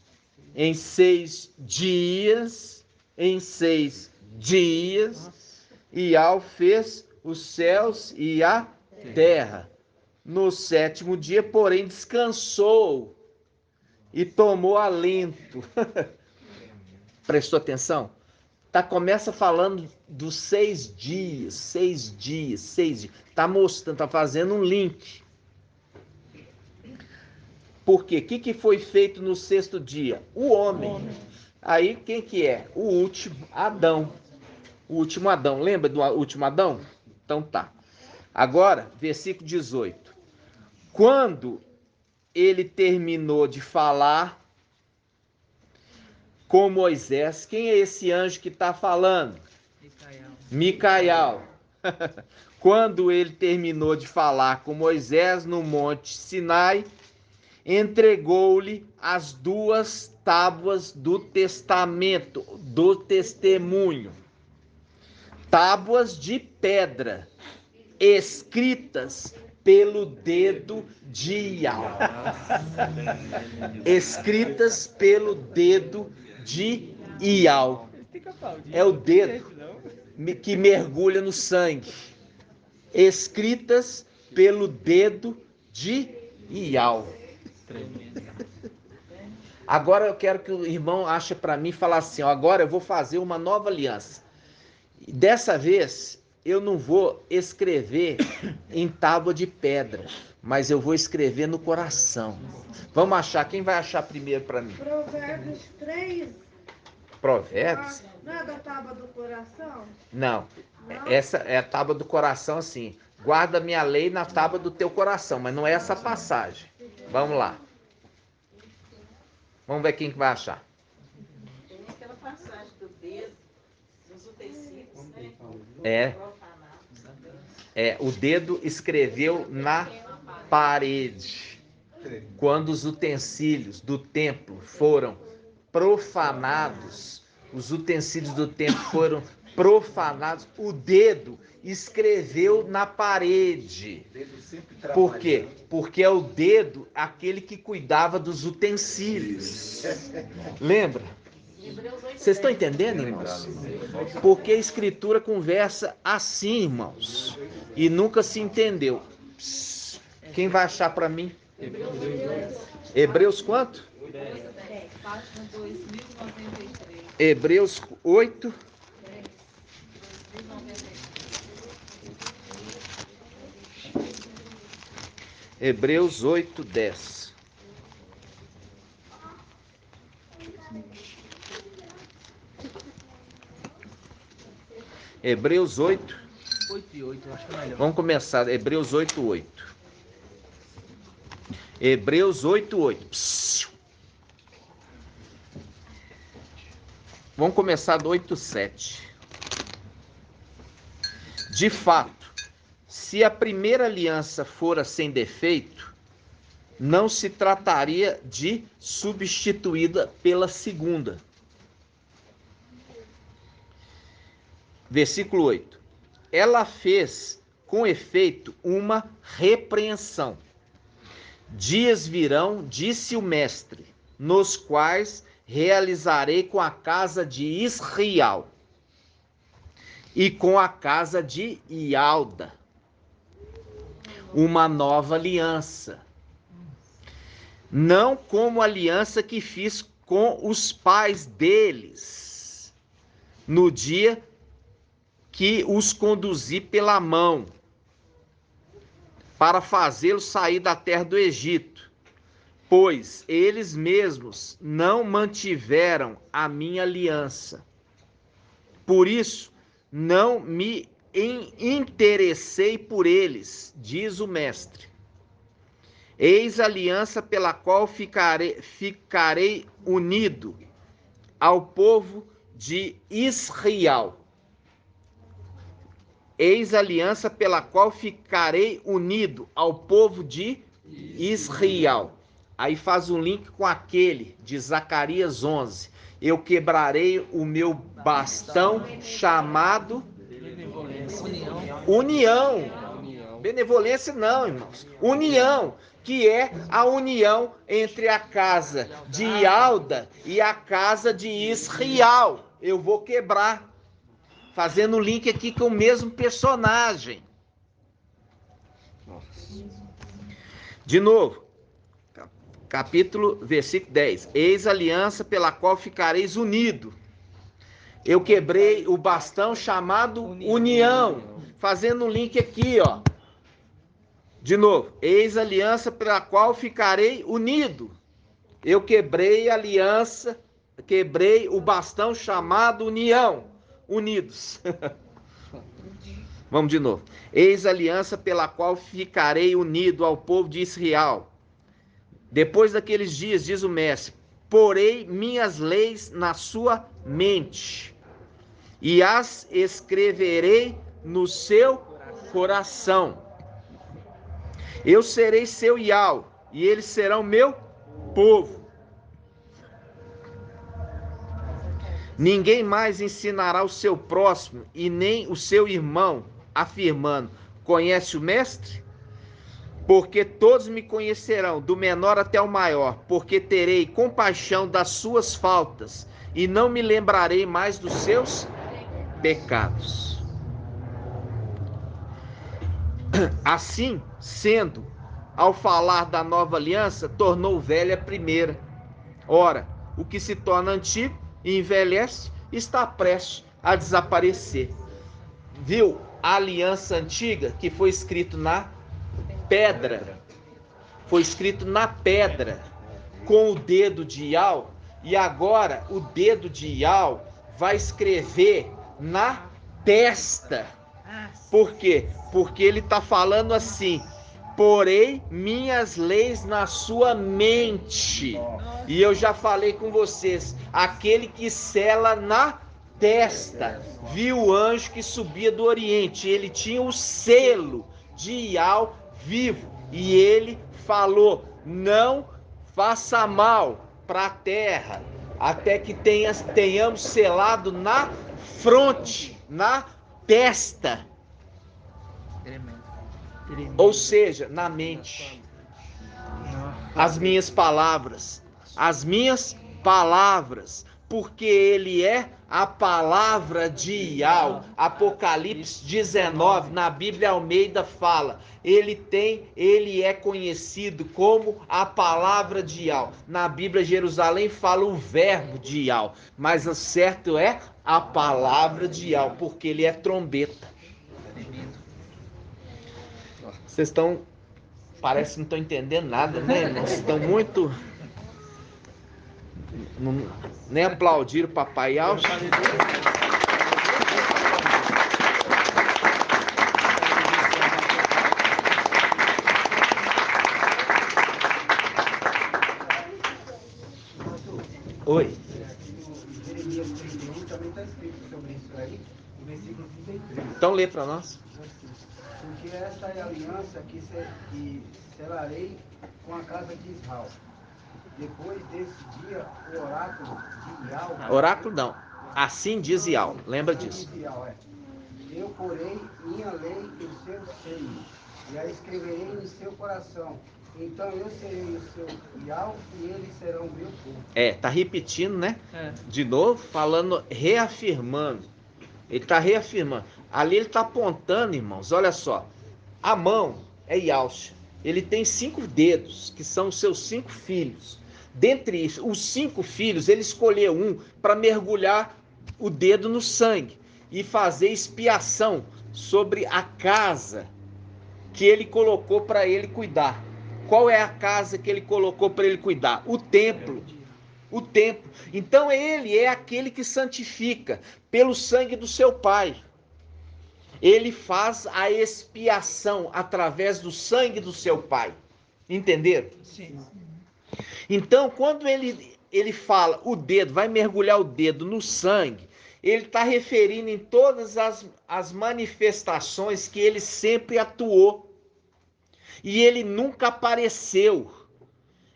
Iau fez os céus e a terra. No 7º dia, porém, descansou e tomou alento. Prestou atenção? Começa falando dos 6 dias, 6 dias, 6 dias. Tá mostrando, tá fazendo um link. Por quê? O que foi feito no 6º dia? O homem. Aí quem que é? O último Adão. O último Adão. Lembra do último Adão? Então tá. Agora, versículo 18. Quando ele terminou de falar com Moisés, quem é esse anjo que está falando? Micael. Quando ele terminou de falar com Moisés no Monte Sinai, entregou-lhe as 2 tábuas do testamento, do testemunho. Tábuas de pedra, escritas pelo dedo de Iau. Escritas pelo dedo de Iau. É o dedo que mergulha no sangue. Escritas pelo dedo de Iau. Agora eu quero que o irmão ache para mim e falar assim, ó, agora eu vou fazer uma nova aliança. Dessa vez eu não vou escrever em tábua de pedra, mas eu vou escrever no coração. Vamos achar, quem vai achar primeiro para mim? Provérbios 3. Provérbios? Não é da tábua do coração? Não. Não? Essa é a tábua do coração assim. Guarda minha lei na tábua do teu coração, mas não é essa passagem. Vamos lá. Vamos ver quem que vai achar. Tem aquela passagem do dedo, dos utensílios, né? O dedo escreveu na parede. Quando os utensílios do templo foram profanados, o dedo escreveu na parede. Por quê? Porque é o dedo aquele que cuidava dos utensílios. Lembra? Vocês estão entendendo, irmãos? Porque a Escritura conversa assim, irmãos, e nunca se entendeu. Quem vai achar para mim? Hebreus quanto? 10, página 2093. Hebreus 8. 2093. Hebreus 8, 10. Hebreus 8. 8 e 8, eu acho que é melhor. Vamos começar. Hebreus 8, 8. Hebreus 8, 8. Psiu. Vamos começar do 8, 7. De fato, se a primeira aliança fora sem defeito, não se trataria de substituída pela segunda. Versículo 8. Ela fez, com efeito, uma repreensão. Dias virão, disse o mestre, nos quais realizarei com a casa de Israel e com a casa de Ialda uma nova aliança. Não como a aliança que fiz com os pais deles, no dia que os conduzi pela mão, para fazê-los sair da terra do Egito, pois eles mesmos não mantiveram a minha aliança. Por isso, não me interessei por eles, diz o mestre. Eis a aliança pela qual ficarei unido ao povo de Israel. Eis a aliança pela qual ficarei unido ao povo de Israel. Aí faz um link com aquele de Zacarias 11. Eu quebrarei o meu bastão chamado união. Benevolência não, irmãos. União, que é a união entre a casa de Ialda e a casa de Israel. Eu vou quebrar. Fazendo link aqui com o mesmo personagem. De novo, versículo 10. Eis a aliança pela qual ficareis unido. Eu quebrei o bastão chamado união. Fazendo um link aqui, ó. De novo. Eis a aliança pela qual ficarei unido. Eu quebrei a aliança, quebrei o bastão chamado união. Unidos. Vamos de novo. Eis a aliança pela qual ficarei unido ao povo de Israel. Depois daqueles dias, diz o mestre, porei minhas leis na sua mente e as escreverei no seu coração. Eu serei seu Iau e eles serão meu povo. Ninguém mais ensinará o seu próximo e nem o seu irmão, afirmando, conhece o mestre? Porque todos me conhecerão, do menor até o maior, porque terei compaixão das suas faltas e não me lembrarei mais dos seus pecados. Assim, sendo, ao falar da nova aliança, tornou velha a primeira. Ora, o que se torna antigo e envelhece, está prestes a desaparecer. Viu a aliança antiga que foi escrito na pedra? Foi escrito na pedra com o dedo de Iau, e agora o dedo de Iau vai escrever na testa. Por quê? Porque ele está falando assim: porei minhas leis na sua mente. E eu já falei com vocês, aquele que sela na testa, viu o anjo que subia do Oriente, ele tinha o selo de Iau vivo, e ele falou, não faça mal para a terra, até que tenhamos selado na fronte, na testa. Ou seja, na mente. As minhas palavras porque ele é a palavra de Iau. Apocalipse 19, na Bíblia Almeida fala, ele é conhecido como a palavra de Iau. Na Bíblia Jerusalém fala o verbo de Iau, mas o certo é a palavra de Iau, porque ele é trombeta. Vocês estão, parece que não estão entendendo nada, né, irmãos? Estão muito... nem aplaudiram o papai Alves. Oi. Jeremias 31 também está escrito sobre isso aí, no versículo 33. Então lê para nós. Porque esta é a aliança que selarei com a casa de Israel. Depois desse dia, o oráculo de Iau... Oráculo não. Assim diz Iau. Lembra disso. Eu porei minha lei em seu seio, e a escreverei em seu coração. Então eu serei o seu Iau, e eles serão o meu povo. Tá repetindo, né? De novo, falando, reafirmando. Ele está reafirmando. Ali ele está apontando, irmãos, olha só. A mão é Yahshua. Ele tem 5 dedos, que são os seus 5 filhos. Dentre os 5 filhos, ele escolheu um para mergulhar o dedo no sangue e fazer expiação sobre a casa que ele colocou para ele cuidar. Qual é a casa que ele colocou para ele cuidar? O templo. O templo. Então ele é aquele que santifica pelo sangue do seu pai. Ele faz a expiação através do sangue do seu pai. Entenderam? Sim. Então, quando ele fala o dedo, vai mergulhar o dedo no sangue, ele está referindo em todas as manifestações que ele sempre atuou. E ele nunca apareceu.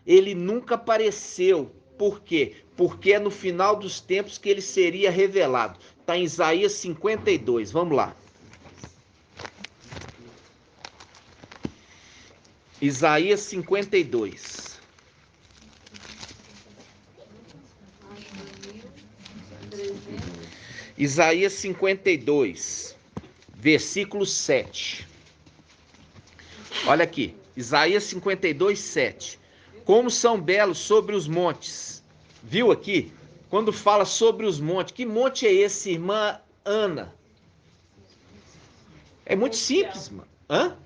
Ele nunca apareceu. Por quê? Porque é no final dos tempos que ele seria revelado. Está em Isaías 52. Vamos lá. Isaías 52. Isaías 52, versículo 7. Olha aqui, Isaías 52, 7. Como são belos sobre os montes. Viu aqui? Quando fala sobre os montes. Que monte é esse, irmã Ana? É muito simples, mano. Hã?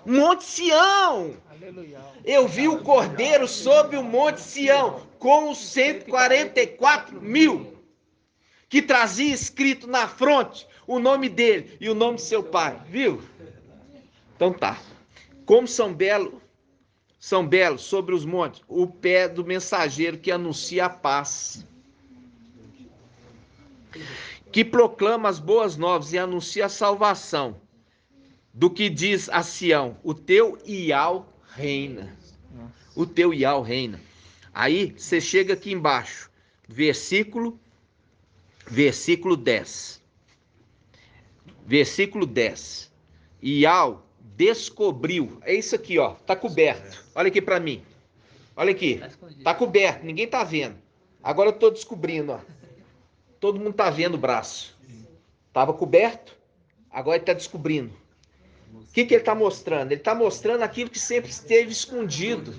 Monte Sião. Eu vi o Cordeiro sobre o Monte Sião com os 144 mil, que trazia escrito na fronte o nome dele e o nome de seu pai. Viu? Então tá. Como são belos sobre os montes o pé do mensageiro que anuncia a paz, que proclama as boas novas e anuncia a salvação, do que diz a Sião, o teu Iau reina. O teu Iau reina. Aí você chega aqui embaixo, versículo 10. Versículo 10. Iau descobriu. É isso aqui, ó. Tá coberto. Olha aqui para mim. Olha aqui. Tá coberto. Ninguém tá vendo. Agora eu tô descobrindo, ó. Todo mundo tá vendo o braço. Tava coberto. Agora ele tá descobrindo. O que ele está mostrando? Ele está mostrando aquilo que sempre esteve escondido.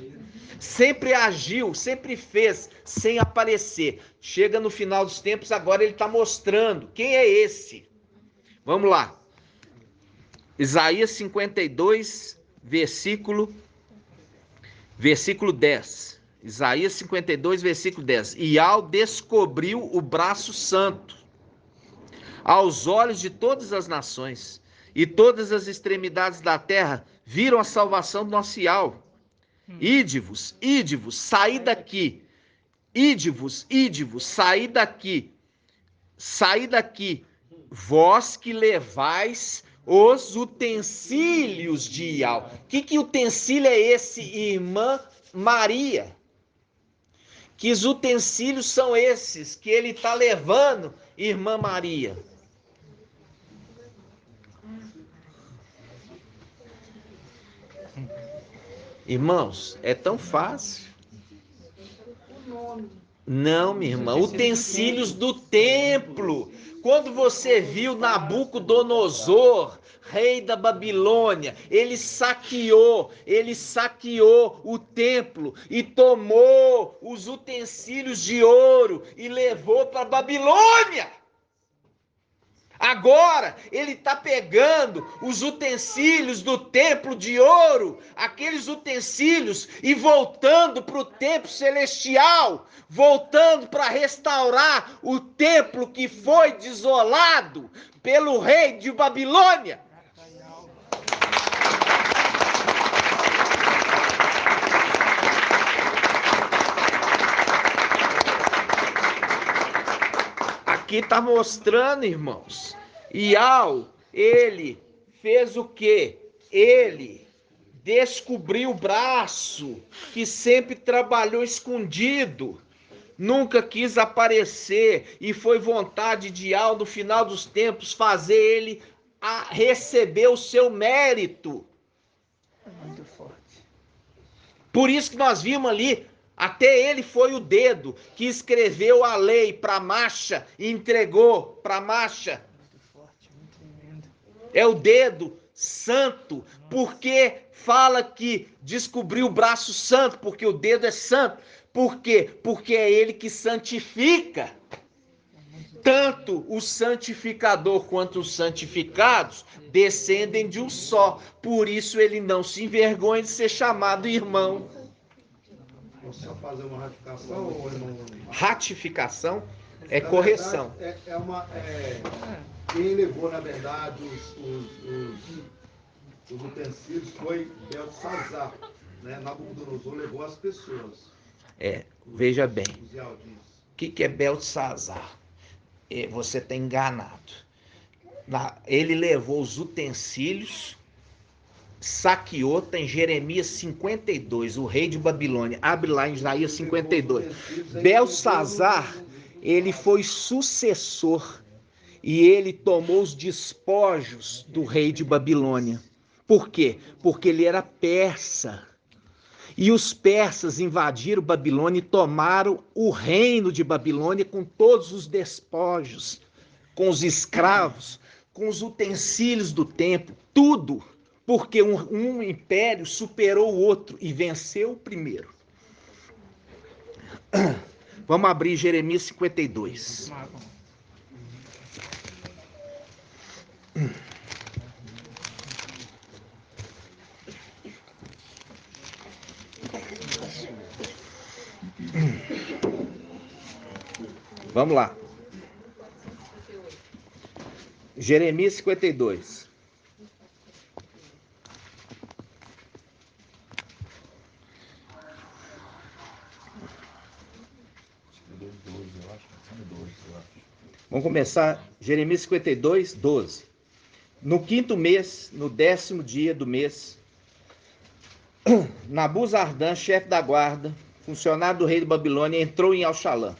Sempre agiu, sempre fez, sem aparecer. Chega no final dos tempos, agora ele está mostrando. Quem é esse? Vamos lá. Isaías 52, versículo 10. Isaías 52, versículo 10. Iau descobriu o braço santo aos olhos de todas as nações. E todas as extremidades da terra viram a salvação do nosso Iau. Ide-vos, saí daqui. Ide-vos, saí daqui. Saí daqui, vós que levais os utensílios de Iau. Que utensílio é esse, irmã Maria? Que os utensílios são esses que ele está levando, irmã Maria? Irmãos, é tão fácil. Não, minha irmã, utensílios do templo. Quando você viu Nabucodonosor, rei da Babilônia, ele saqueou o templo e tomou os utensílios de ouro e levou para a Babilônia. Agora ele está pegando os utensílios do templo de ouro, aqueles utensílios, e voltando para o templo celestial, voltando para restaurar o templo que foi desolado pelo rei de Babilônia. Aqui está mostrando, irmãos, Iau, ele fez o quê? Ele descobriu o braço que sempre trabalhou escondido, nunca quis aparecer, e foi vontade de Iau, no final dos tempos, fazer ele receber o seu mérito. Muito forte. Por isso que nós vimos ali, até ele foi o dedo que escreveu a lei para Macha e entregou para Macha. Muito forte, muito tremendo. É o dedo santo, porque fala que descobriu o braço santo, porque o dedo é santo. Por quê? Porque é ele que santifica. Tanto o santificador quanto os santificados descendem de um só. Por isso ele não se envergonha de ser chamado irmão. Posso só fazer uma ratificação, ou irmão? Ratificação é Na correção. Verdade, quem levou, na verdade, os utensílios foi Beltesazar, né? Nabucodonosor levou as pessoas. Veja bem. Os Ialdins. O que é Beltesazar? Você está enganado. Ele levou os utensílios, saqueou, tem Jeremias 52, o rei de Babilônia. Abre lá em Isaías 52. Beltesazar, ele foi sucessor e ele tomou os despojos do rei de Babilônia. Por quê? Porque ele era persa. E os persas invadiram Babilônia e tomaram o reino de Babilônia com todos os despojos, com os escravos, com os utensílios do templo, tudo. Porque um império superou o outro e venceu o primeiro. Vamos abrir Jeremias 52. Vamos lá. Jeremias 52. Vamos começar Jeremias 52, 12. No 5º mês, no 10º dia do mês, Nabuzaradan, chefe da guarda, funcionário do rei de Babilônia, entrou em Alxalã.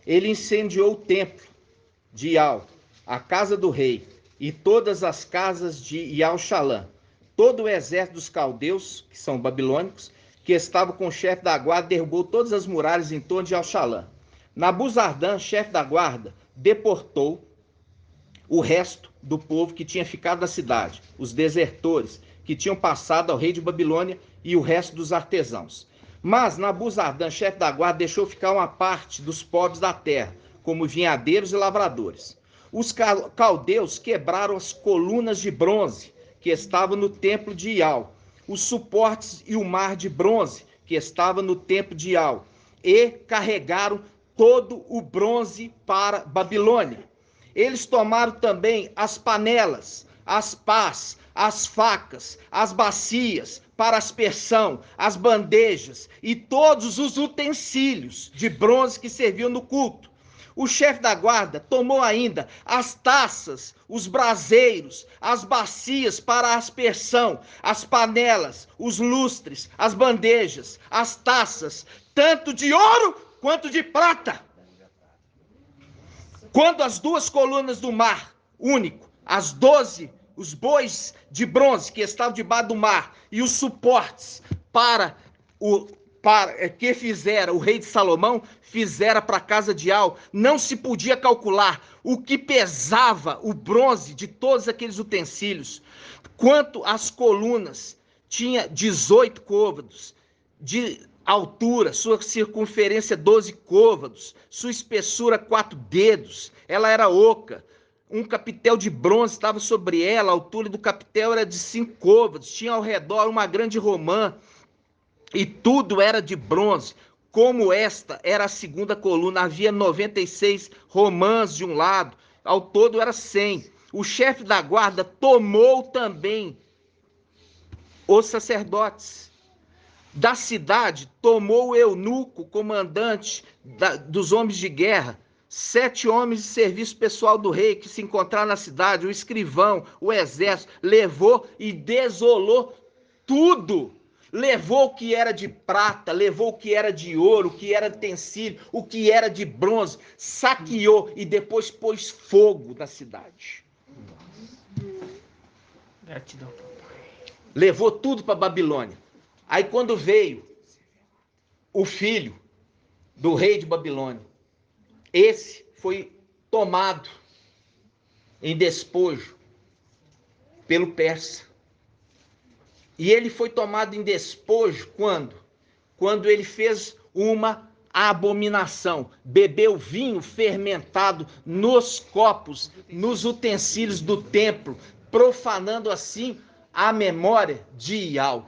Ele incendiou o templo de Iau, a casa do rei, e todas as casas de Iau-Xalã. Todo o exército dos caldeus, que são babilônicos, que estava com o chefe da guarda, derrubou todas as muralhas em torno de Alxalã. Nabuzaradan, chefe da guarda, deportou o resto do povo que tinha ficado na cidade, os desertores que tinham passado ao rei de Babilônia e o resto dos artesãos. Mas Nabuzaradan, chefe da guarda, deixou ficar uma parte dos pobres da terra, como vinhadeiros e lavradores. Os caldeus quebraram as colunas de bronze que estavam no templo de Iau, os suportes e o mar de bronze que estava no templo de Iau, e carregaram todo o bronze para Babilônia. Eles tomaram também as panelas, as pás, as facas, as bacias para aspersão, as bandejas e todos os utensílios de bronze que serviam no culto. O chefe da guarda tomou ainda as taças, os braseiros, as bacias para aspersão, as panelas, os lustres, as bandejas, as taças, tanto de ouro quanto de prata. Quando as duas colunas do mar único, as 12, os bois de bronze que estavam debaixo do mar e os suportes para que fizera o rei de Salomão, fizera para a casa de Al. Não se podia calcular o que pesava o bronze de todos aqueles utensílios. Quanto às colunas, tinha 18 côvados de altura, sua circunferência 12 côvados, sua espessura 4 dedos, ela era oca. Um capitel de bronze estava sobre ela, a altura do capitel era de 5 côvados, tinha ao redor uma grande romã, e tudo era de bronze. Como esta era a segunda coluna, havia 96 romãs de um lado, ao todo era 100. O chefe da guarda tomou também os sacerdotes da cidade, tomou o eunuco, comandante dos homens de guerra, 7 homens de serviço pessoal do rei que se encontraram na cidade, o escrivão, o exército, levou e desolou tudo. Levou o que era de prata, levou o que era de ouro, o que era de utensílio, o que era de bronze, saqueou e depois pôs fogo na cidade. Gratidão, papai. Levou tudo para Babilônia. Aí quando veio o filho do rei de Babilônia, esse foi tomado em despojo pelo persa. E ele foi tomado em despojo quando? Quando ele fez uma abominação, bebeu vinho fermentado nos copos, nos utensílios do templo, profanando assim a memória de Ial.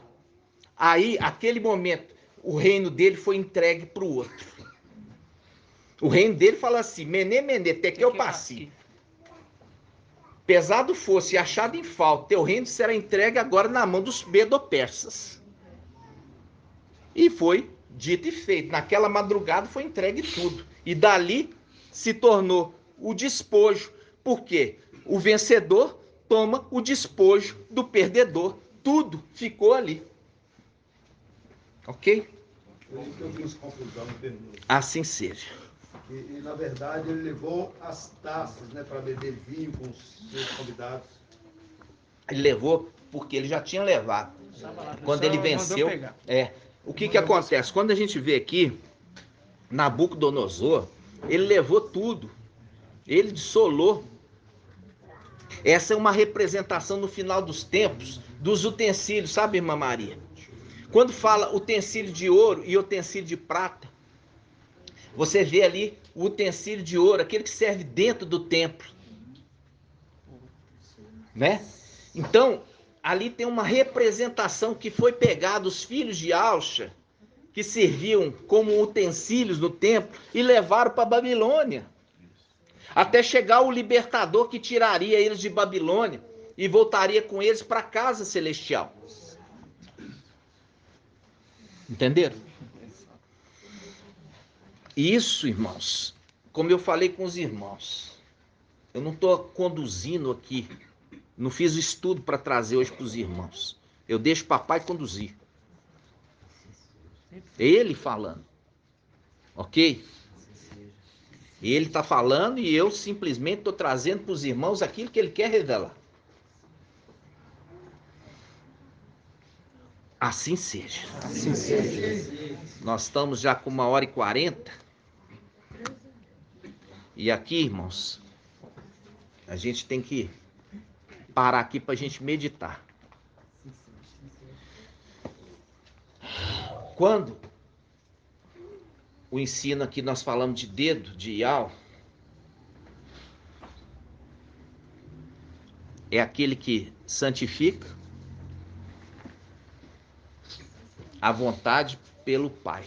Aí, aquele momento, o reino dele foi entregue para o outro. O reino dele fala assim, mené, mené, tekel passi. Pesado fosse achado em falta, teu reino será entregue agora na mão dos medo-persas. E foi dito e feito. Naquela madrugada foi entregue tudo. E dali se tornou o despojo. Por quê? O vencedor toma o despojo do perdedor. Tudo ficou ali. Ok? Por isso que eu fiz confusão no pergunto. Assim seja. E, na verdade, ele levou as taças, né, para beber vinho com os seus convidados. Ele levou porque ele já tinha levado. Quando ele venceu, o que acontece? Quando a gente vê aqui, Nabucodonosor, ele levou tudo. Ele dissolou. Essa é uma representação no final dos tempos dos utensílios, sabe, irmã Maria? Quando fala utensílio de ouro e utensílio de prata, você vê ali o utensílio de ouro, aquele que serve dentro do templo. Né? Então, ali tem uma representação que foi pegada os filhos de Alxa, que serviam como utensílios no templo, e levaram para Babilônia. Até chegar o libertador que tiraria eles de Babilônia e voltaria com eles para a casa celestial. Entenderam? Isso, irmãos, como eu falei com os irmãos, eu não estou conduzindo aqui, não fiz o estudo para trazer hoje para os irmãos. Eu deixo o papai conduzir. Ele falando. Ok? Ele está falando e eu simplesmente estou trazendo para os irmãos aquilo que ele quer revelar. Assim seja. Assim seja. Nós estamos já com 1h40. E aqui, irmãos, a gente tem que parar aqui para a gente meditar. Quando o ensino aqui nós falamos de dedo, de Ial, é aquele que santifica a vontade pelo Pai.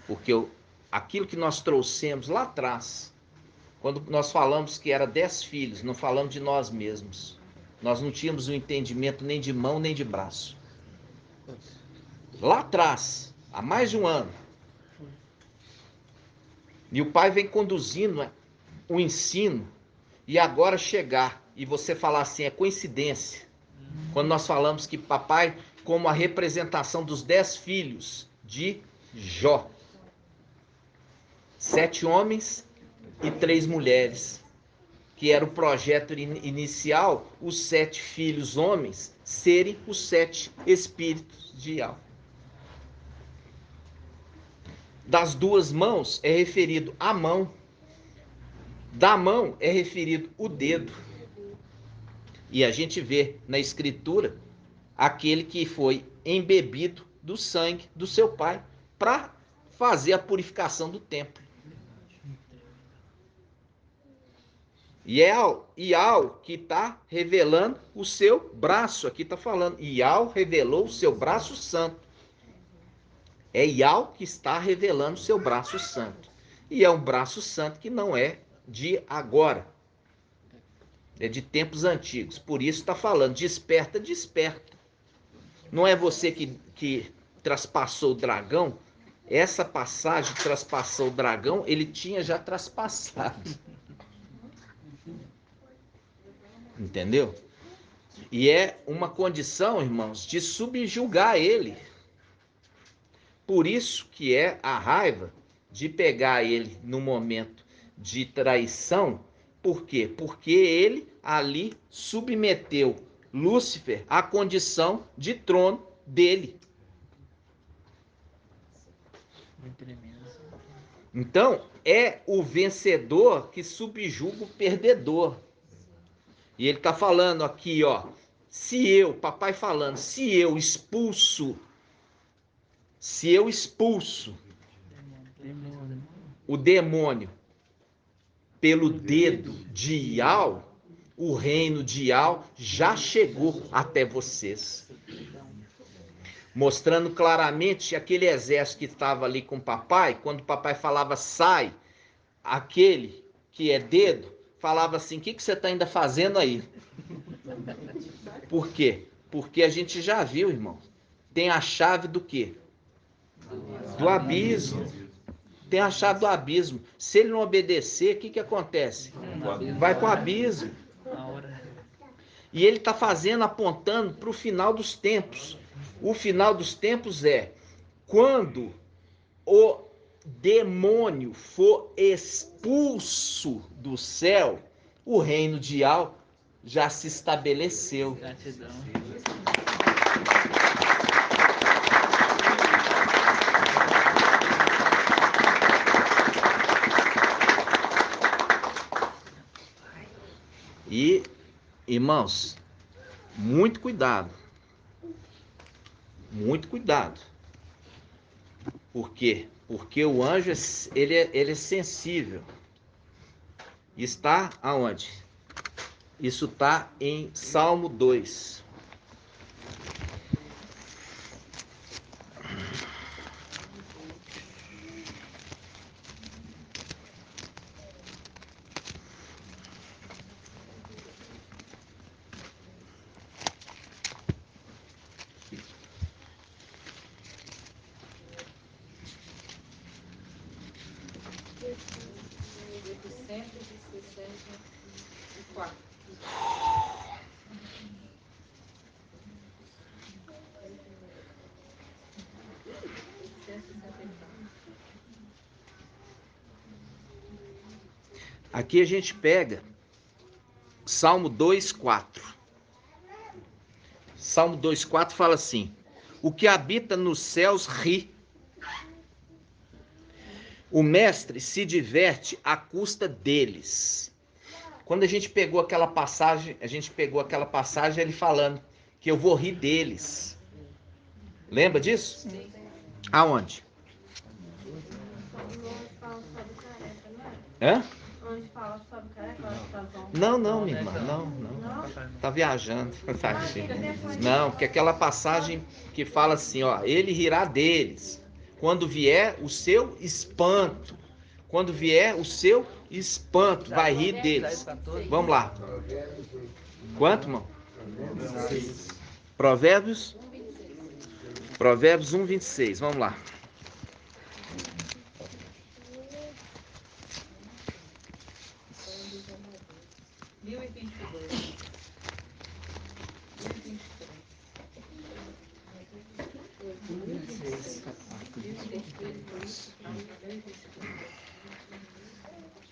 Porque aquilo que nós trouxemos lá atrás, quando nós falamos que era 10 filhos, não falamos de nós mesmos. Nós não tínhamos um entendimento nem de mão nem de braço. Lá atrás, há mais de um ano. E o Pai vem conduzindo o ensino, e agora chegar e você falar assim, é coincidência. Quando nós falamos que papai, como a representação dos 10 filhos de Jó. 7 homens e 3 mulheres. Que era o projeto inicial, os 7 filhos homens serem os 7 espíritos de Ial. Das duas mãos é referido a mão. Da mão é referido o dedo. E a gente vê na escritura aquele que foi embebido do sangue do seu pai para fazer a purificação do templo. Ial que está revelando o seu braço, aqui está falando, Ial revelou o seu braço santo. É Ial que está revelando o seu braço santo. E é um braço santo que não é de agora, é de tempos antigos. Por isso está falando, desperta, desperta. Não é você que traspassou o dragão. Essa passagem, traspassou o dragão, ele tinha já traspassado. Entendeu? E é uma condição, irmãos, de subjugar ele. Por isso que é a raiva de pegar ele no momento de traição. Por quê? Porque ele ali submeteu Lúcifer à condição de trono dele. Então, é o vencedor que subjuga o perdedor. E ele está falando aqui, ó, papai falando, se eu expulso o demônio pelo dedo de Ial, o reino de Ial já chegou até vocês. Mostrando claramente aquele exército que estava ali com o papai, quando o papai falava sai, aquele que é dedo, falava assim, o que você está ainda fazendo aí? Por quê? Porque a gente já viu, irmão, tem a chave do quê? Do abismo. Tem a chave do abismo. Se ele não obedecer, o que acontece? Vai para o abismo. E ele está fazendo, apontando para o final dos tempos. O final dos tempos é quando o demônio for expulso do céu, o reino de Ial já se estabeleceu. Gratidão. E, irmãos, muito cuidado. Muito cuidado. Por quê? Porque o anjo, ele é sensível. Está aonde? Isso está em Salmo 2. Aqui a gente pega Salmo 2:4. Salmo 2:4 fala assim: o que habita nos céus ri. O mestre se diverte à custa deles. Quando a gente pegou aquela passagem, ele falando que eu vou rir deles. Lembra disso? Sim. Aonde? Onde fala sobre careca, não é? Hã? Onde fala sobre careca, Não, minha irmã, não. Tá viajando. Não, porque aquela passagem que fala assim, ó, ele rirá deles. Quando vier o seu espanto. Quando vier o seu espanto, vai rir deles. Vamos lá. Quanto, irmão? Provérbios 1:26. Vamos lá.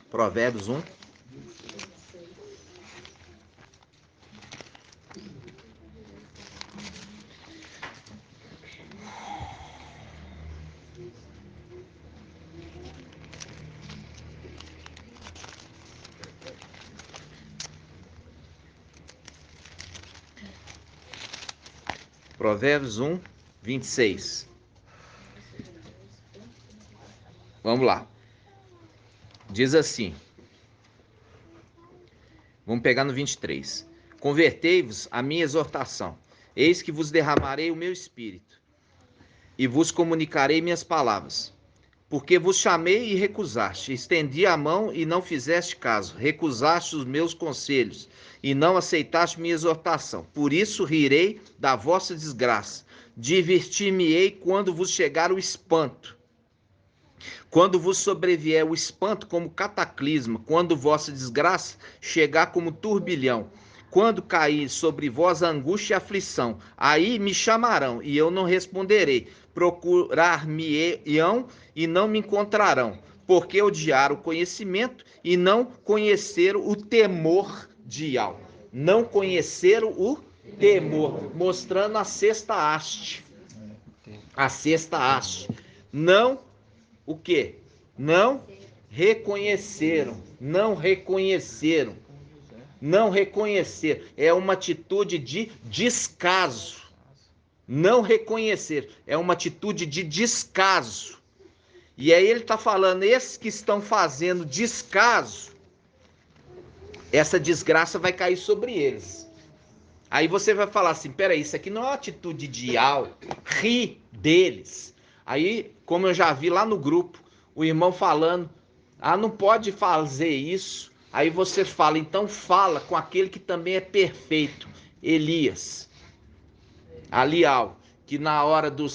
Provérbios 1. Provérbios 1, 26. Vamos lá. Diz assim. Vamos pegar no 23. Convertei-vos à minha exortação. Eis que vos derramarei o meu espírito e vos comunicarei minhas palavras. Porque vos chamei e recusaste, estendi a mão e não fizeste caso, recusaste os meus conselhos e não aceitaste minha exortação. Por isso rirei da vossa desgraça, divertir-me-ei quando vos chegar o espanto. Quando vos sobrevier o espanto como cataclisma, quando vossa desgraça chegar como turbilhão, quando cair sobre vós a angústia e a aflição, aí me chamarão e eu não responderei. Procurar-me-ão e não me encontrarão, porque odiaram o conhecimento e não conheceram o temor de Yahweh. Não conheceram o temor, mostrando a sexta haste. A sexta haste. Não, o quê? Não reconheceram. Não reconheceram. Não reconhecer. É uma atitude de descaso. Não reconhecer. É uma atitude de descaso. E aí ele está falando, esses que estão fazendo descaso, essa desgraça vai cair sobre eles. Aí você vai falar assim, peraí, isso aqui não é uma atitude de ri deles. Aí, como eu já vi lá no grupo, o irmão falando, não pode fazer isso. Aí você fala, então fala com aquele que também é perfeito, Elias. Alial, que na hora do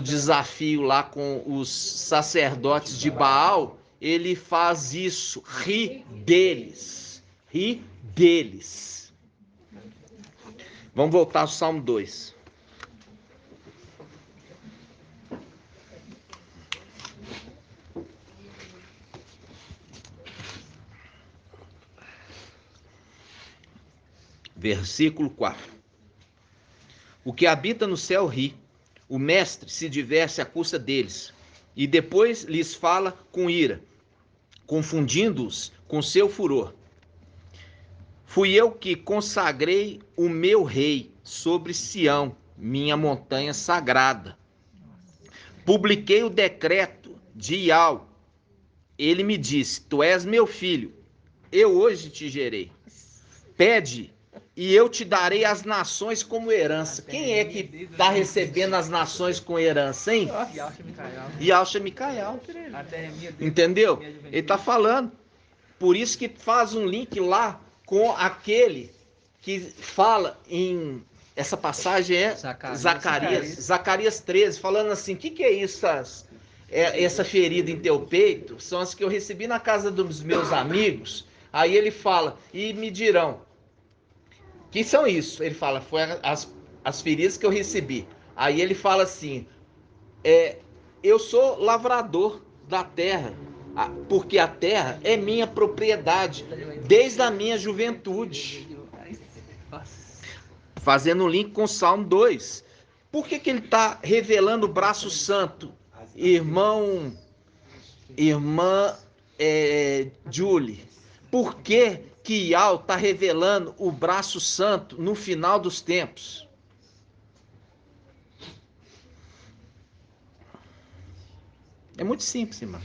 desafio lá com os sacerdotes de Baal, ele faz isso, ri deles. Ri deles. Vamos voltar ao Salmo 2. Versículo 4. O que habita no céu ri, o mestre se diverte à custa deles, e depois lhes fala com ira, confundindo-os com seu furor. Fui eu que consagrei o meu rei sobre Sião, minha montanha sagrada. Publiquei o decreto de Iau. Ele me disse, tu és meu filho, eu hoje te gerei. Pede e eu te darei as nações como herança. Quem é que está recebendo as nações com herança, hein? Yahshua Micael. Entendeu? Ele está falando. Por isso que faz um link lá com aquele que fala em... Essa passagem é Zacarias 13, falando assim, o que é isso? Essa ferida em teu peito? São as que eu recebi na casa dos meus amigos. Aí ele fala, e me dirão, que são isso? Ele fala, foi as feridas que eu recebi. Aí ele fala assim, eu sou lavrador da terra, porque a terra é minha propriedade, desde a minha juventude. Fazendo um link com o Salmo 2. Por que ele está revelando o braço santo? Irmã Julie, por que Yahweh está revelando o braço santo no final dos tempos? É muito simples, irmão.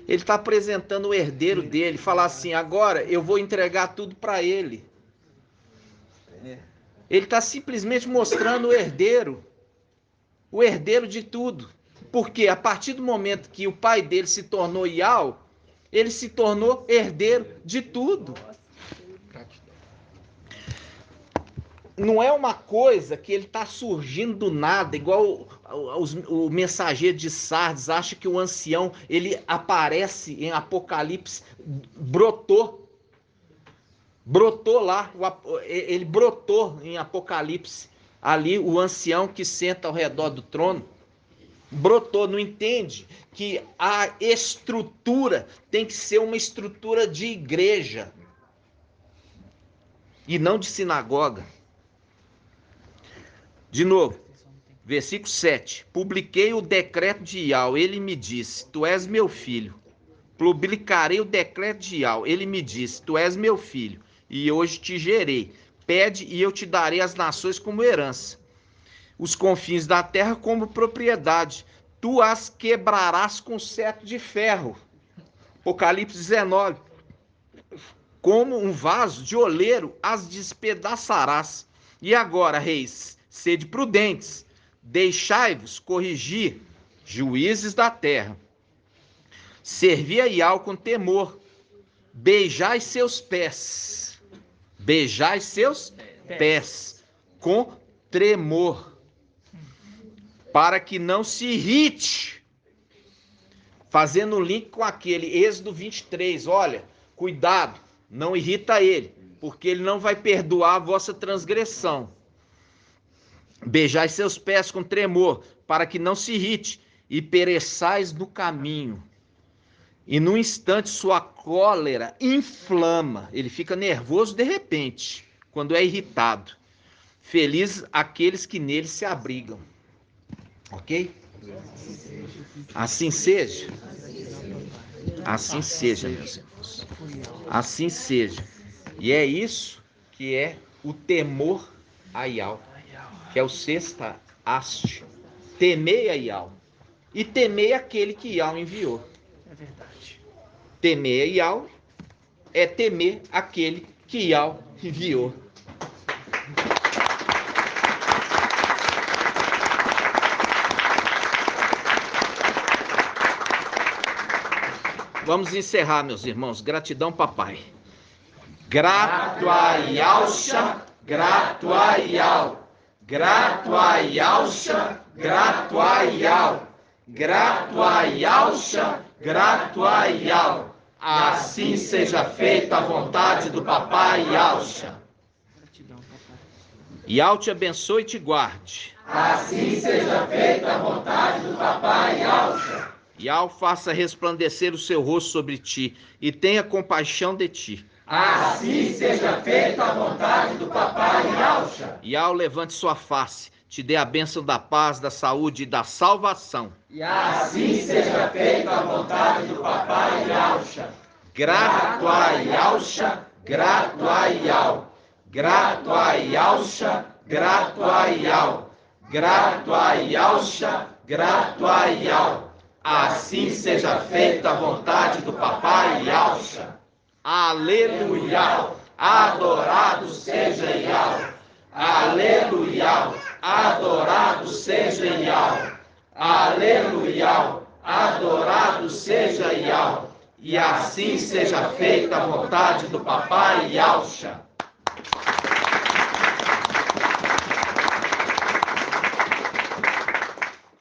Ele está apresentando o herdeiro dele, falar assim, agora eu vou entregar tudo para ele. Ele está simplesmente mostrando o herdeiro de tudo. Porque a partir do momento que o pai dele se tornou Yahweh, ele se tornou herdeiro de tudo. Não é uma coisa que ele está surgindo do nada, igual o mensageiro de Sardes acha que o ancião, ele aparece em Apocalipse, brotou lá, ele brotou em Apocalipse, ali o ancião que senta ao redor do trono, brotou, não entende que a estrutura tem que ser uma estrutura de igreja e não de sinagoga. De novo, versículo 7. Publiquei o decreto de Yahweh, ele me disse, tu és meu filho. Publicarei o decreto de Yahweh, ele me disse, tu és meu filho, e hoje te gerei. Pede e eu te darei as nações como herança, os confins da terra como propriedade. Tu as quebrarás com cetro de ferro. Apocalipse 19. Como um vaso de oleiro as despedaçarás. E agora, reis, sede prudentes, deixai-vos corrigir, juízes da terra. Servi a Iau com temor, beijai seus pés, beijai seus pés com tremor, para que não se irrite. Fazendo link com aquele Êxodo 23, olha, cuidado, não irrita ele, porque ele não vai perdoar a vossa transgressão. Beijai seus pés com tremor, para que não se irrite, e pereçais no caminho. E no instante sua cólera inflama, ele fica nervoso de repente, quando é irritado. Felizes aqueles que nele se abrigam. Ok? Assim seja. Assim seja, meus irmãos. Assim seja. E é isso que é o temor a Iau, que é o sexta haste. Temei a Iau. E temei aquele que Iau enviou. É verdade. Temer a Iau é temer aquele que Iau enviou. Vamos encerrar, meus irmãos. Gratidão, papai. Grato a Iauxa, grato a Iau. Grato a Iauxa, grato a Iau. Grato a Iauxa, grato a Iau. Assim seja feita a vontade do papai Iauxa. Gratidão, papai. Iau te abençoe e te guarde. Assim seja feita a vontade do papai Iauxa. Iau faça resplandecer o seu rosto sobre ti e tenha compaixão de ti. Assim seja feita a vontade do papai Iauxa. Iau levante sua face, te dê a bênção da paz, da saúde e da salvação. E assim seja feita a vontade do papai Iauxa. Grato a Iauxa, grato a Iau. Grato a Iauxa, grato a Iau. Grato a Iauxa, grato a Iau. Assim seja feita a vontade do papai Iauxa. Aleluia! Adorado seja Iau. Aleluia! Adorado seja Iau. Aleluia! Adorado seja Iau. E assim seja feita a vontade do papai Iauxa.